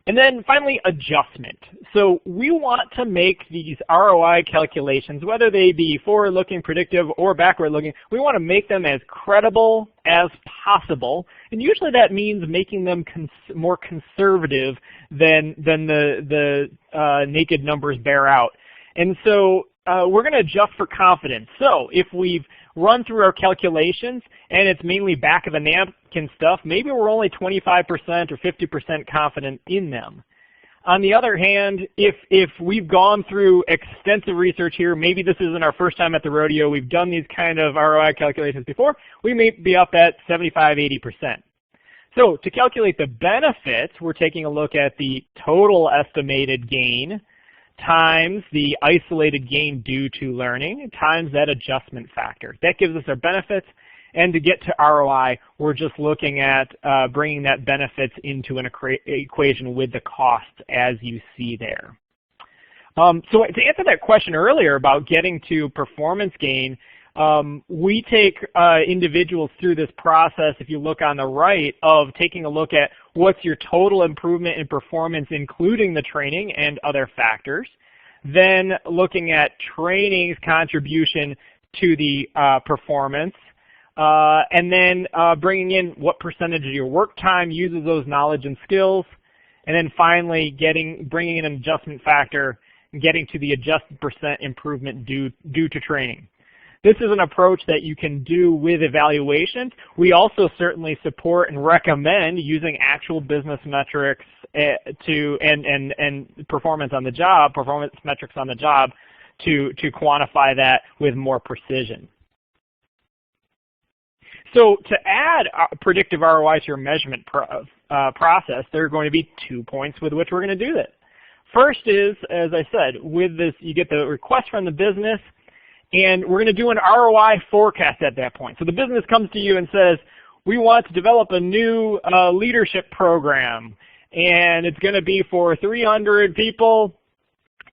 And then finally, adjustment. So we want to make these ROI calculations, whether they be forward-looking, predictive, or backward-looking, we want to make them as credible as possible. And usually that means making them more conservative than the naked numbers bear out. And so we're going to adjust for confidence. So if we've run through our calculations and it's mainly back of the napkin stuff, maybe we're only 25% or 50% confident in them. On the other hand, if we've gone through extensive research here, maybe this isn't our first time at the rodeo, we've done these kind of ROI calculations before, we may be up at 75, 80%. So to calculate the benefits, we're taking a look at the total estimated gain times the isolated gain due to learning times that adjustment factor. That gives us our benefits. And to get to ROI, we're just looking at bringing that benefits into an equation with the costs as you see there. So to answer that question earlier about getting to performance gain, we take individuals through this process, if you look on the right, of taking a look at what's your total improvement in performance, including the training and other factors. Then looking at training's contribution to the performance. And then bringing in what percentage of your work time uses those knowledge and skills. And then finally bringing in an adjustment factor and getting to the adjusted percent improvement due to training. This is an approach that you can do with evaluations. We also certainly support and recommend using actual business metrics and performance on the job, performance metrics on the job, to quantify that with more precision. So to add predictive ROI to your measurement process, there are going to be 2 points with which we're going to do this. First is, as I said, with this, you get the request from the business, and we're going to do an ROI forecast at that point. So the business comes to you and says, we want to develop a new leadership program, and it's going to be for 300 people.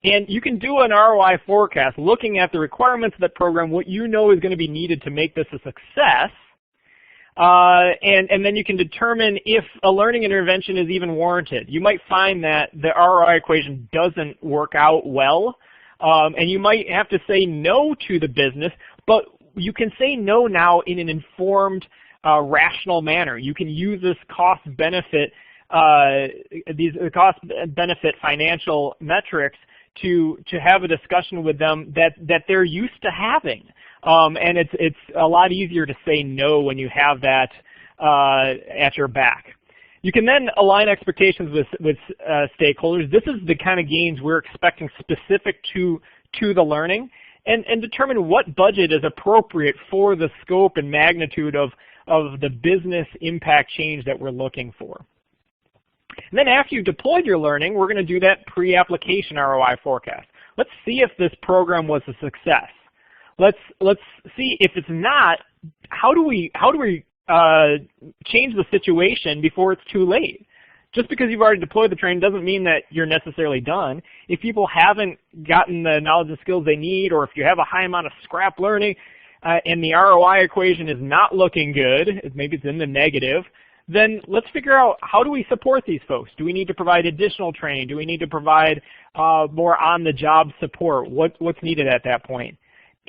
And you can do an ROI forecast looking at the requirements of that program, what you know is going to be needed to make this a success. And then you can determine if a learning intervention is even warranted. You might find that the ROI equation doesn't work out well, and you might have to say no to the business, but you can say no now in an informed, rational manner. You can use this cost-benefit, these cost-benefit financial metrics to have a discussion with them that they're used to having. And it's a lot easier to say no when you have that at your back. You can then align expectations with stakeholders. This is the kind of gains we're expecting specific to the learning, and determine what budget is appropriate for the scope and magnitude of the business impact change that we're looking for. And then after you've deployed your learning, we're going to do that pre-application ROI forecast. Let's see if this program was a success. Let's see if it's not, how do we change the situation before it's too late? Just because you've already deployed the training doesn't mean that you're necessarily done. If people haven't gotten the knowledge and skills they need, or if you have a high amount of scrap learning and the ROI equation is not looking good, maybe it's in the negative, then let's figure out, how do we support these folks? Do we need to provide additional training? Do we need to provide more on-the-job support? What's needed at that point?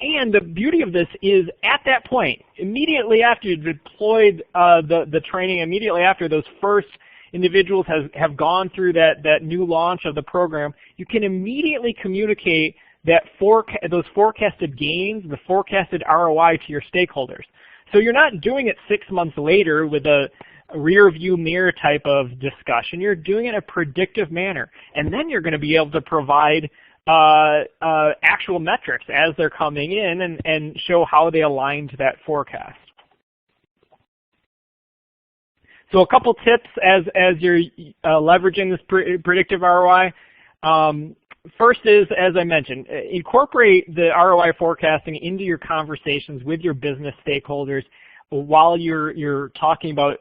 And the beauty of this is, at that point, immediately after you've deployed the training, immediately after those first individuals have gone through that new launch of the program, you can immediately communicate those forecasted gains, the forecasted ROI to your stakeholders. So you're not doing it 6 months later with a rear view mirror type of discussion. You're doing it in a predictive manner. And then you're going to be able to provide actual metrics as they're coming in and show how they align to that forecast. So a couple tips as you're leveraging this predictive ROI. First is, as I mentioned, incorporate the ROI forecasting into your conversations with your business stakeholders while you're talking about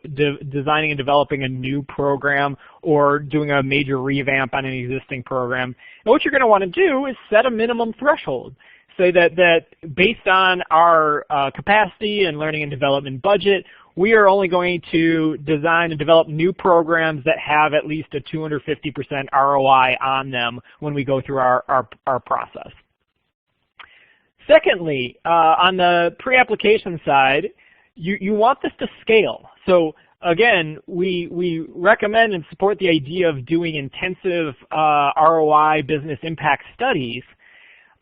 designing and developing a new program or doing a major revamp on an existing program. And what you're going to want to do is set a minimum threshold. Say that based on our capacity and learning and development budget, we are only going to design and develop new programs that have at least a 250% ROI on them when we go through our process. Secondly, on the pre-application side, you want this to scale. So again, we recommend and support the idea of doing intensive ROI business impact studies.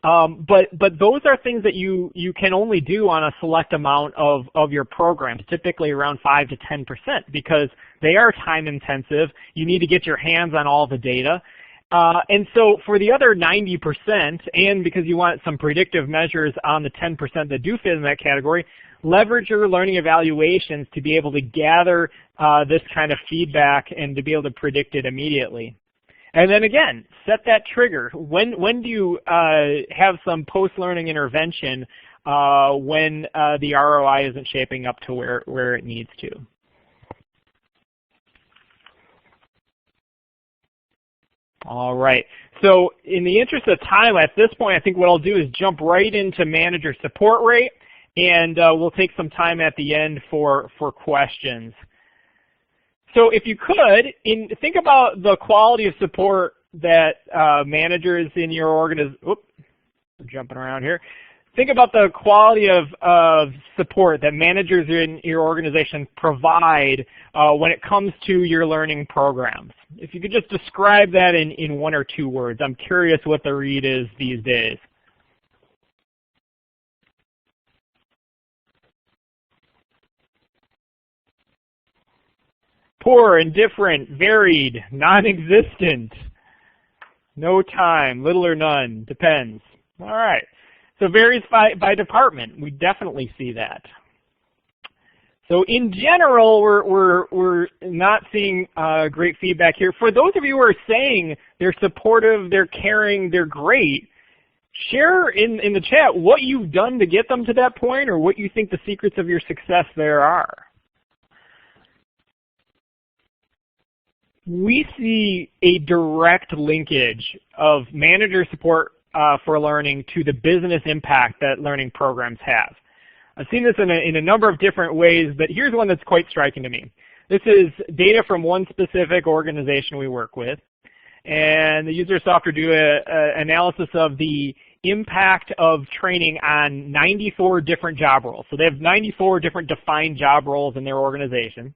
But those are things that you can only do on a select amount of your programs, typically around 5 to 10%, because they are time intensive. You need to get your hands on all the data. And so for the other 90%, and because you want some predictive measures on the 10% that do fit in that category, leverage your learning evaluations to be able to gather this kind of feedback and to be able to predict it immediately. And then again, set that trigger. When do you have some post-learning intervention when the ROI isn't shaping up to where it needs to? All right. So in the interest of time, at this point, I think what I'll do is jump right into manager support rate, and we'll take some time at the end for questions. So if you could, think about the quality of support that managers in your organization, I'm jumping around here. Think about the quality of support that managers in your organization provide when it comes to your learning programs. If you could just describe that in 1 or 2 words. I'm curious what the read is these days. Poor, indifferent, varied, non-existent, no time, little or none, depends. All right. So varies by department. We definitely see that. So in general, we're not seeing great feedback here. For those of you who are saying they're supportive, they're caring, they're great, share in the chat what you've done to get them to that point or what you think the secrets of your success there are. We see a direct linkage of manager support for learning to the business impact that learning programs have. I've seen this in a number of different ways, but here's one that's quite striking to me. This is data from one specific organization we work with, and the user software do an analysis of the impact of training on 94 different job roles. So they have 94 different defined job roles in their organization.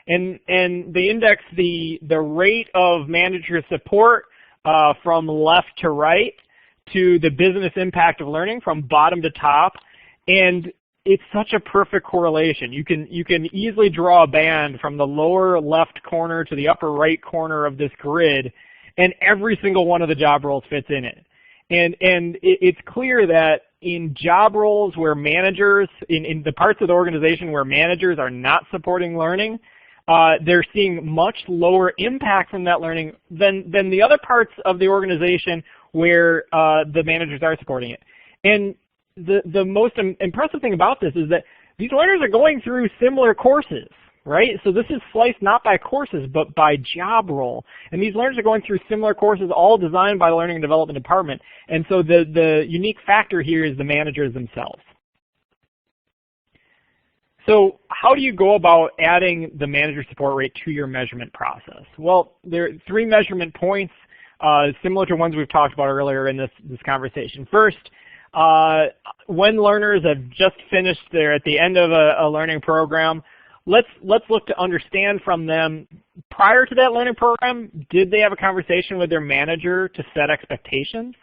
And they index the rate of manager support from left to right to the business impact of learning from bottom to top. And it's such a perfect correlation. You can easily draw a band from the lower left corner to the upper right corner of this grid, and every single one of the job roles fits in it. And it's clear that in job roles where managers, in the parts of the organization where managers are not supporting learning, they're seeing much lower impact from that learning than the other parts of the organization where the managers are supporting it. And the most impressive thing about this is that these learners are going through similar courses, right? So this is sliced not by courses, but by job role. And these learners are going through similar courses, all designed by the Learning and Development Department. And so the unique factor here is the managers themselves. So how do you go about adding the manager support rate to your measurement process? Well, there are 3 measurement points similar to ones we've talked about earlier in this conversation. First, when learners have just finished, they're at the end of a learning program, let's look to understand from them, prior to that learning program, did they have a conversation with their manager to set expectations?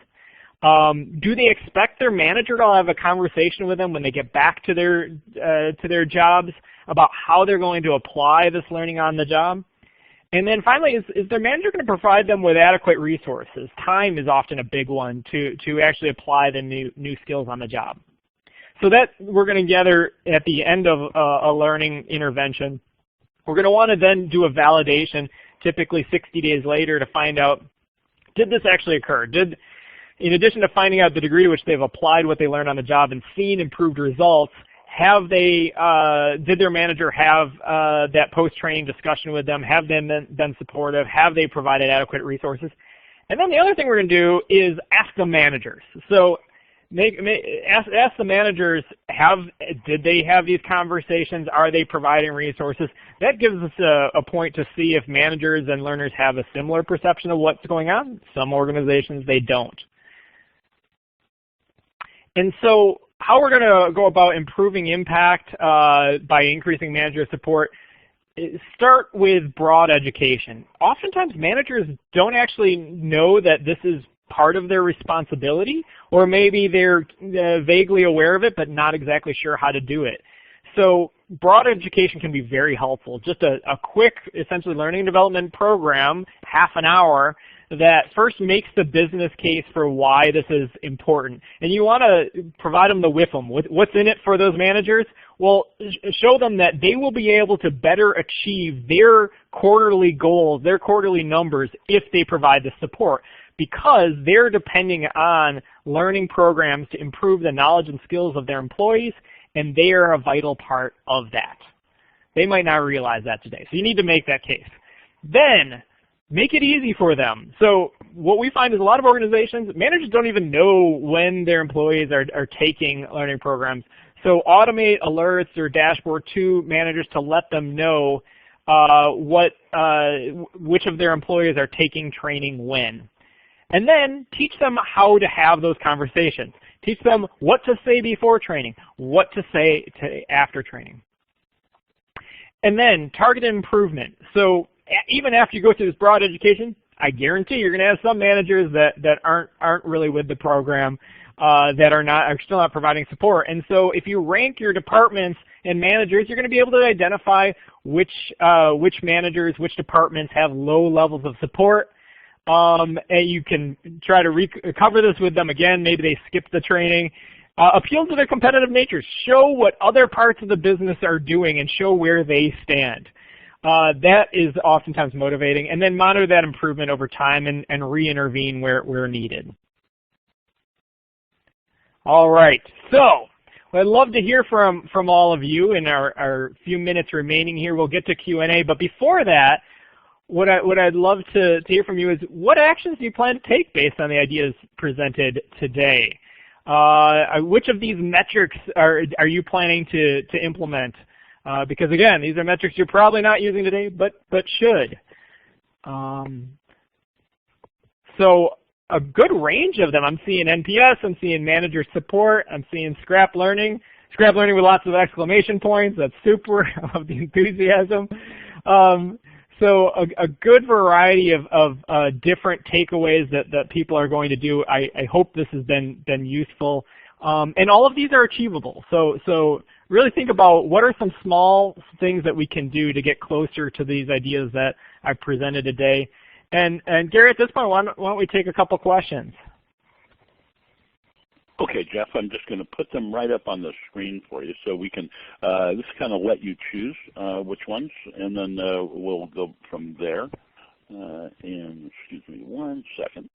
Do they expect their manager to have a conversation with them when they get back to their jobs about how they're going to apply this learning on the job? And then finally, is their manager going to provide them with adequate resources? Time is often a big one to actually apply the new skills on the job. So that we're going to gather at the end of a learning intervention. We're going to want to then do a validation, typically 60 days later, to find out, did this actually occur? In addition to finding out the degree to which they've applied what they learned on the job and seen improved results, did their manager have that post-training discussion with them? Have they been supportive? Have they provided adequate resources? And then the other thing we're going to do is ask the managers. So ask the managers, did they have these conversations? Are they providing resources? That gives us a point to see if managers and learners have a similar perception of what's going on. Some organizations, they don't. And so how we're going to go about improving impact by increasing manager support, start with broad education. Oftentimes managers don't actually know that this is part of their responsibility, or maybe they're vaguely aware of it but not exactly sure how to do it. So broad education can be very helpful. Just a quick, essentially, learning and development program, half an hour, that first makes the business case for why this is important. And you want to provide them the WIFM. What's in it for those managers? Well, show them that they will be able to better achieve their quarterly goals, their quarterly numbers, if they provide the support, because they're depending on learning programs to improve the knowledge and skills of their employees, and they are a vital part of that. They might not realize that today. So you need to make that case. Then, make it easy for them. So what we find is a lot of organizations, managers don't even know when their employees are taking learning programs. So automate alerts or dashboard to managers to let them know which of their employees are taking training when. And then teach them how to have those conversations. Teach them what to say before training, what to say after training. And then targeted improvement. So even after you go through this broad education, I guarantee you're going to have some managers that aren't really with the program, that are still not providing support. And so if you rank your departments and managers, you're going to be able to identify which managers, which departments have low levels of support, and you can try to cover this with them again. Maybe they skipped the training. Appeal to their competitive nature. Show what other parts of the business are doing and show where they stand. That is oftentimes motivating. And then monitor that improvement over time and re-intervene where needed. All right, so I'd love to hear from all of you in our few minutes remaining here. We'll get to Q&A, but before that, what I'd love to hear from you is what actions do you plan to take based on the ideas presented today? Which of these metrics are you planning to implement? Because again, these are metrics you're probably not using today, but should. So a good range of them. I'm seeing NPS, I'm seeing manager support, I'm seeing Scrap Learning. Scrap Learning with lots of exclamation points. That's super. I love the enthusiasm. So a good variety of different takeaways that people are going to do. I hope this has been useful. And all of these are achievable. So really think about what are some small things that we can do to get closer to these ideas that I've presented today. And Gary, at this point, why don't we take a couple questions? Okay, Jeff, I'm just going to put them right up on the screen for you so we can just kind of let you choose which ones, and then we'll go from there. And excuse me one second.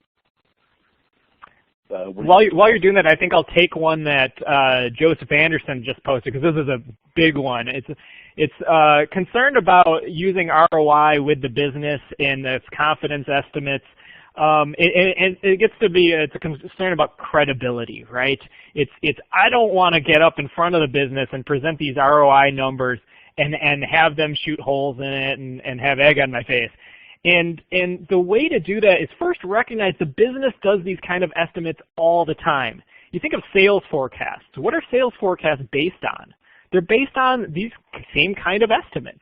While you're doing that, I think I'll take one that Joseph Anderson just posted, because this is a big one. It's concerned about using ROI with the business and its confidence estimates. And it gets to be it's a concern about credibility, right? It's I don't want to get up in front of the business and present these ROI numbers and have them shoot holes in it and have egg on my face. And the way to do that is first recognize the business does these kind of estimates all the time. You think of sales forecasts. What are sales forecasts based on? They're based on these same kind of estimates.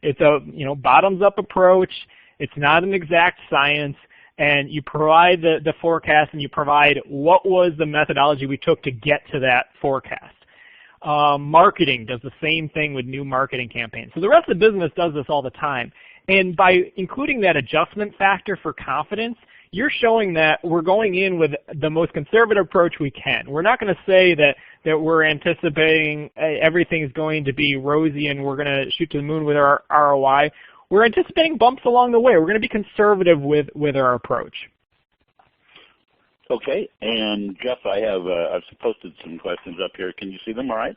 It's a bottoms-up approach. It's not an exact science. And you provide the forecast, and you provide what was the methodology we took to get to that forecast. Marketing does the same thing with new marketing campaigns. So the rest of the business does this all the time. And by including that adjustment factor for confidence, you're showing that we're going in with the most conservative approach we can. We're not going to say that we're anticipating everything's going to be rosy and we're going to shoot to the moon with our ROI. We're anticipating bumps along the way. We're going to be conservative with our approach. Okay, and Jeff, I've posted some questions up here. Can you see them all right?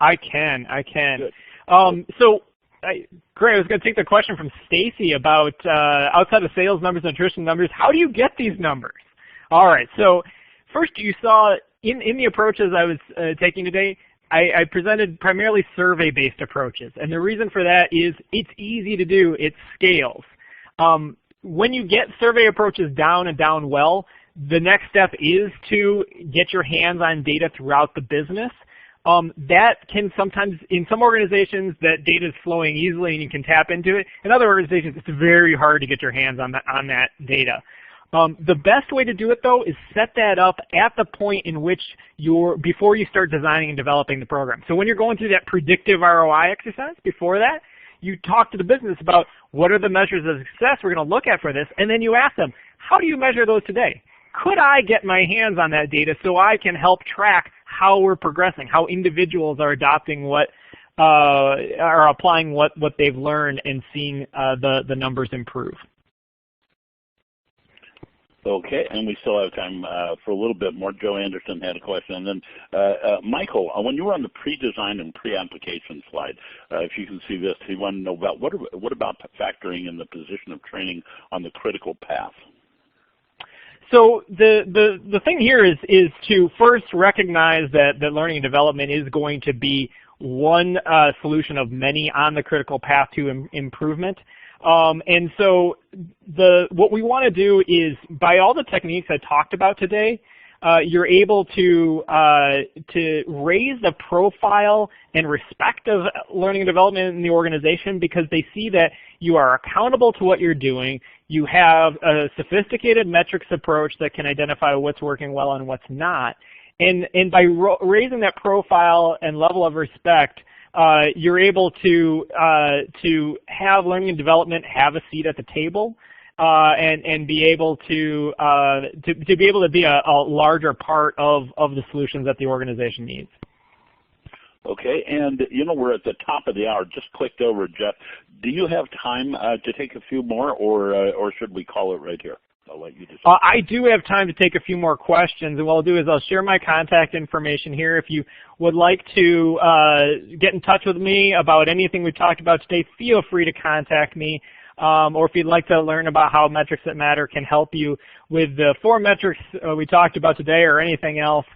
I can. Good. Great. I was going to take the question from Stacy about outside of sales numbers and attrition numbers, how do you get these numbers? All right. So first, you saw in the approaches I was taking today, I presented primarily survey-based approaches. And the reason for that is it's easy to do. It scales. When you get survey approaches down and down well, the next step is to get your hands on data throughout the business. That can sometimes, in some organizations, that data is flowing easily and you can tap into it. In other organizations, it's very hard to get your hands on that data. The best way to do it, though, is set that up at the point in which before you start designing and developing the program. So when you're going through that predictive ROI exercise, before that, you talk to the business about what are the measures of success we're going to look at for this, and then you ask them, how do you measure those today? Could I get my hands on that data so I can help track how we're progressing, how individuals are adopting are applying what they've learned and seeing the numbers improve? Okay, and we still have time for a little bit more. Joe Anderson had a question. And then Michael, when you were on the pre-design and pre-application slide, if you can see this, he wanted to know about what about factoring in the position of training on the critical path? So the thing here is to first recognize that learning and development is going to be one solution of many on the critical path to improvement. And so what we want to do is, by all the techniques I talked about today, you're able to raise the profile and respect of learning and development in the organization because they see that you are accountable to what you're doing. You have a sophisticated metrics approach that can identify what's working well and what's not. And by raising that profile and level of respect, you're able to have learning and development have a seat at the table. and be able to be able to be a larger part of the solutions that the organization needs. Okay, and we're at the top of the hour. Just clicked over, Jeff. Do you have time to take a few more, or should we call it right here? I'll let you decide. I do have time to take a few more questions, and what I'll do is I'll share my contact information here. If you would like to get in touch with me about anything we talked about today, feel free to contact me. Or if you'd like to learn about how Metrics That Matter can help you with the 4 metrics we talked about today or anything else,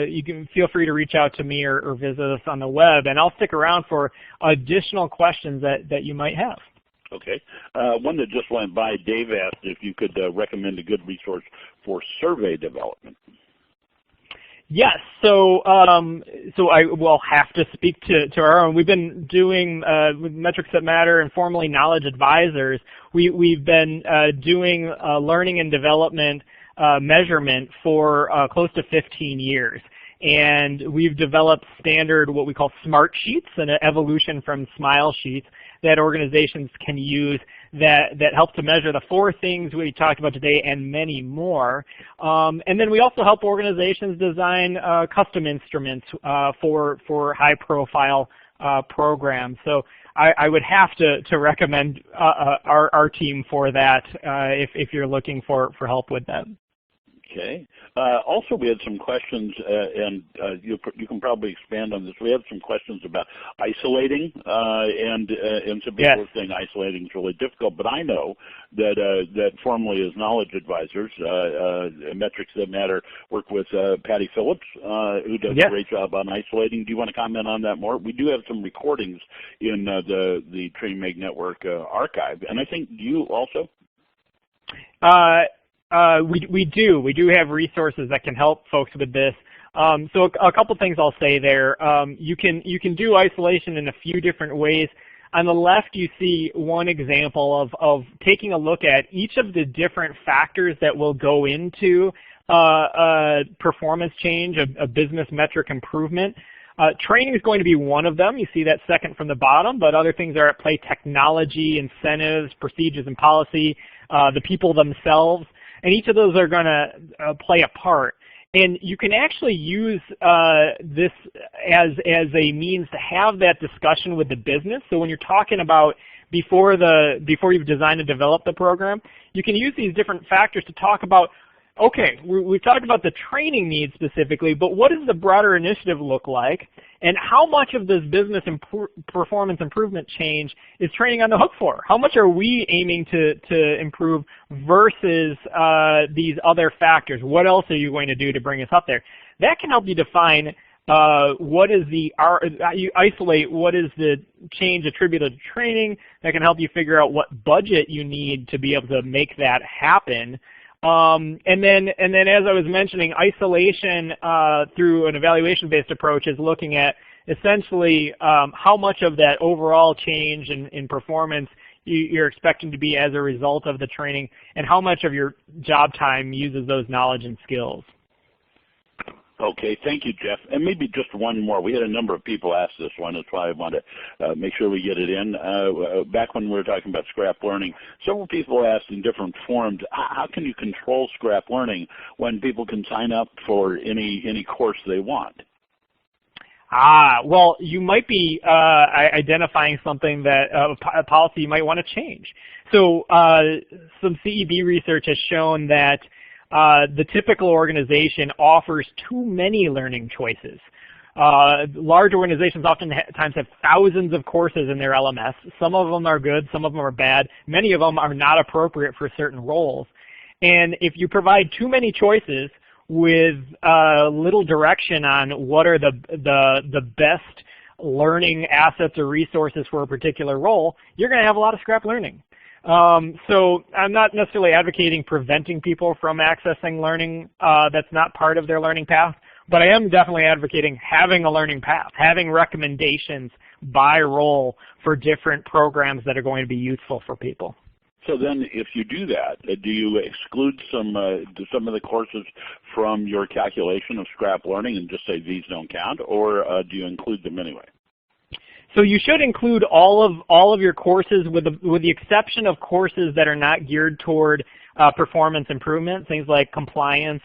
you can feel free to reach out to me or visit us on the web, and I'll stick around for additional questions that you might have. Okay. One that just went by, Dave asked if you could recommend a good resource for survey development. Yes, so I will have to speak to our own. We've been doing with Metrics That Matter and formerly Knowledge Advisors. We've been doing learning and development measurement for close to 15 years. And we've developed standard, what we call smart sheets, and an evolution from smile sheets that organizations can use that help to measure the 4 things we talked about today and many more. And then we also help organizations design custom instruments for high-profile programs. So I would have to recommend our team for that if you're looking for help with that. Okay. Also, we had some questions, and you can probably expand on this. We have some questions about isolating, and some people are saying isolating is really difficult. But I know that formerly as Knowledge Advisors, Metrics That Matter work with Patty Phillips, who does a great job on isolating. Do you want to comment on that more? We do have some recordings in the Training Mag Network archive, and I think you also. We do have resources that can help folks with this. So a couple things I'll say there. You can do isolation in a few different ways. On the left, you see one example of taking a look at each of the different factors that will go into a performance change, a business metric improvement. Training is going to be one of them. You see that second from the bottom, but other things are at play: technology, incentives, procedures and policy, the people themselves. And each of those are going to play a part. And you can actually use this as a means to have that discussion with the business. So when you're talking about before you've designed and developed the program, you can use these different factors to talk about, okay, we've talked about the training needs specifically, but what does the broader initiative look like? And how much of this business performance improvement change is training on the hook for? How much are we aiming to improve versus these other factors? What else are you going to do to bring us up there? That can help you define you isolate what is the change attributed to training. That can help you figure out what budget you need to be able to make that happen. And then as I was mentioning, isolation through an evaluation-based approach is looking at essentially how much of that overall change in performance you're expecting to be as a result of the training, and how much of your job time uses those knowledge and skills. Okay, thank you, Jeff. And maybe just one more. We had a number of people ask this one. That's why I want to make sure we get it in. Back when we were talking about scrap learning, several people asked in different forms, how can you control scrap learning when people can sign up for any course they want? Well, you might be identifying something that a policy you might want to change. So some CEB research has shown that the typical organization offers too many learning choices. Large organizations oftentimes have thousands of courses in their LMS. Some of them are good, some of them are bad. Many of them are not appropriate for certain roles. And if you provide too many choices with little direction on what are the best learning assets or resources for a particular role, you're going to have a lot of scrap learning. So I'm not necessarily advocating preventing people from accessing learning that's not part of their learning path, but I am definitely advocating having a learning path, having recommendations by role for different programs that are going to be useful for people. So then if you do that, do you exclude some of the courses from your calculation of scrap learning and just say these don't count, or do you include them anyway? So you should include all of your courses, with the exception of courses that are not geared toward performance improvement. Things like compliance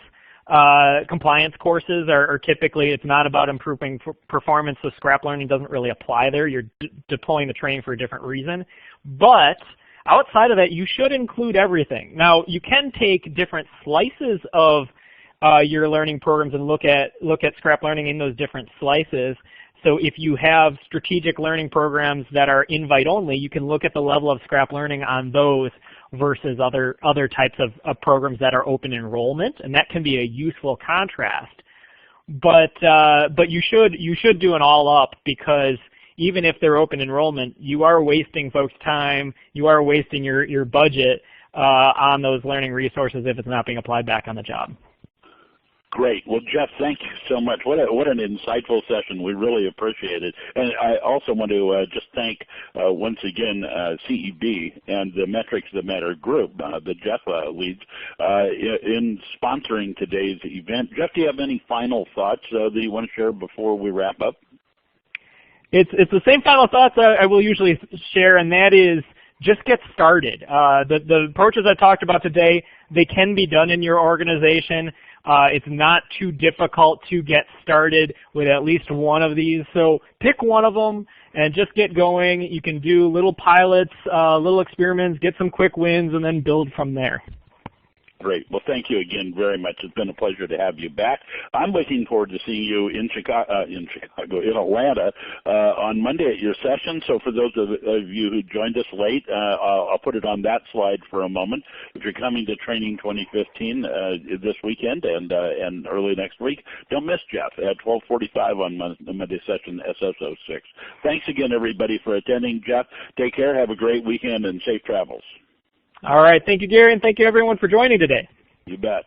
courses are typically, it's not about improving performance, so scrap learning doesn't really apply there. You're deploying the training for a different reason. But outside of that, you should include everything. Now, you can take different slices of your learning programs and look at scrap learning in those different slices. So if you have strategic learning programs that are invite only, you can look at the level of scrap learning on those versus other types of programs that are open enrollment, and that can be a useful contrast. But you should do an all up, because even if they're open enrollment, you are wasting folks' time, you are wasting your budget on those learning resources if it's not being applied back on the job. Great. Well, Jeff, thank you so much. What an insightful session. We really appreciate it. And I also want to just thank once again CEB and the Metrics That Matter group that Jeff leads in sponsoring today's event. Jeff, do you have any final thoughts that you want to share before we wrap up? It's the same final thoughts I will usually share, and that is just get started. The approaches I talked about today, they can be done in your organization. It's not too difficult to get started with at least one of these. So pick one of them and just get going. You can do little pilots, little experiments, get some quick wins, and then build from there. Great. Well, thank you again very much. It's been a pleasure to have you back. I'm looking forward to seeing you in Atlanta on Monday at your session. So for those of you who joined us late, I'll put it on that slide for a moment. If you're coming to Training 2015 this weekend and early next week, don't miss Jeff at 12:45 on Monday session SS06. Thanks again, everybody, for attending. Jeff, take care. Have a great weekend and safe travels. All right. Thank you, Gary, and thank you, everyone, for joining today. You bet.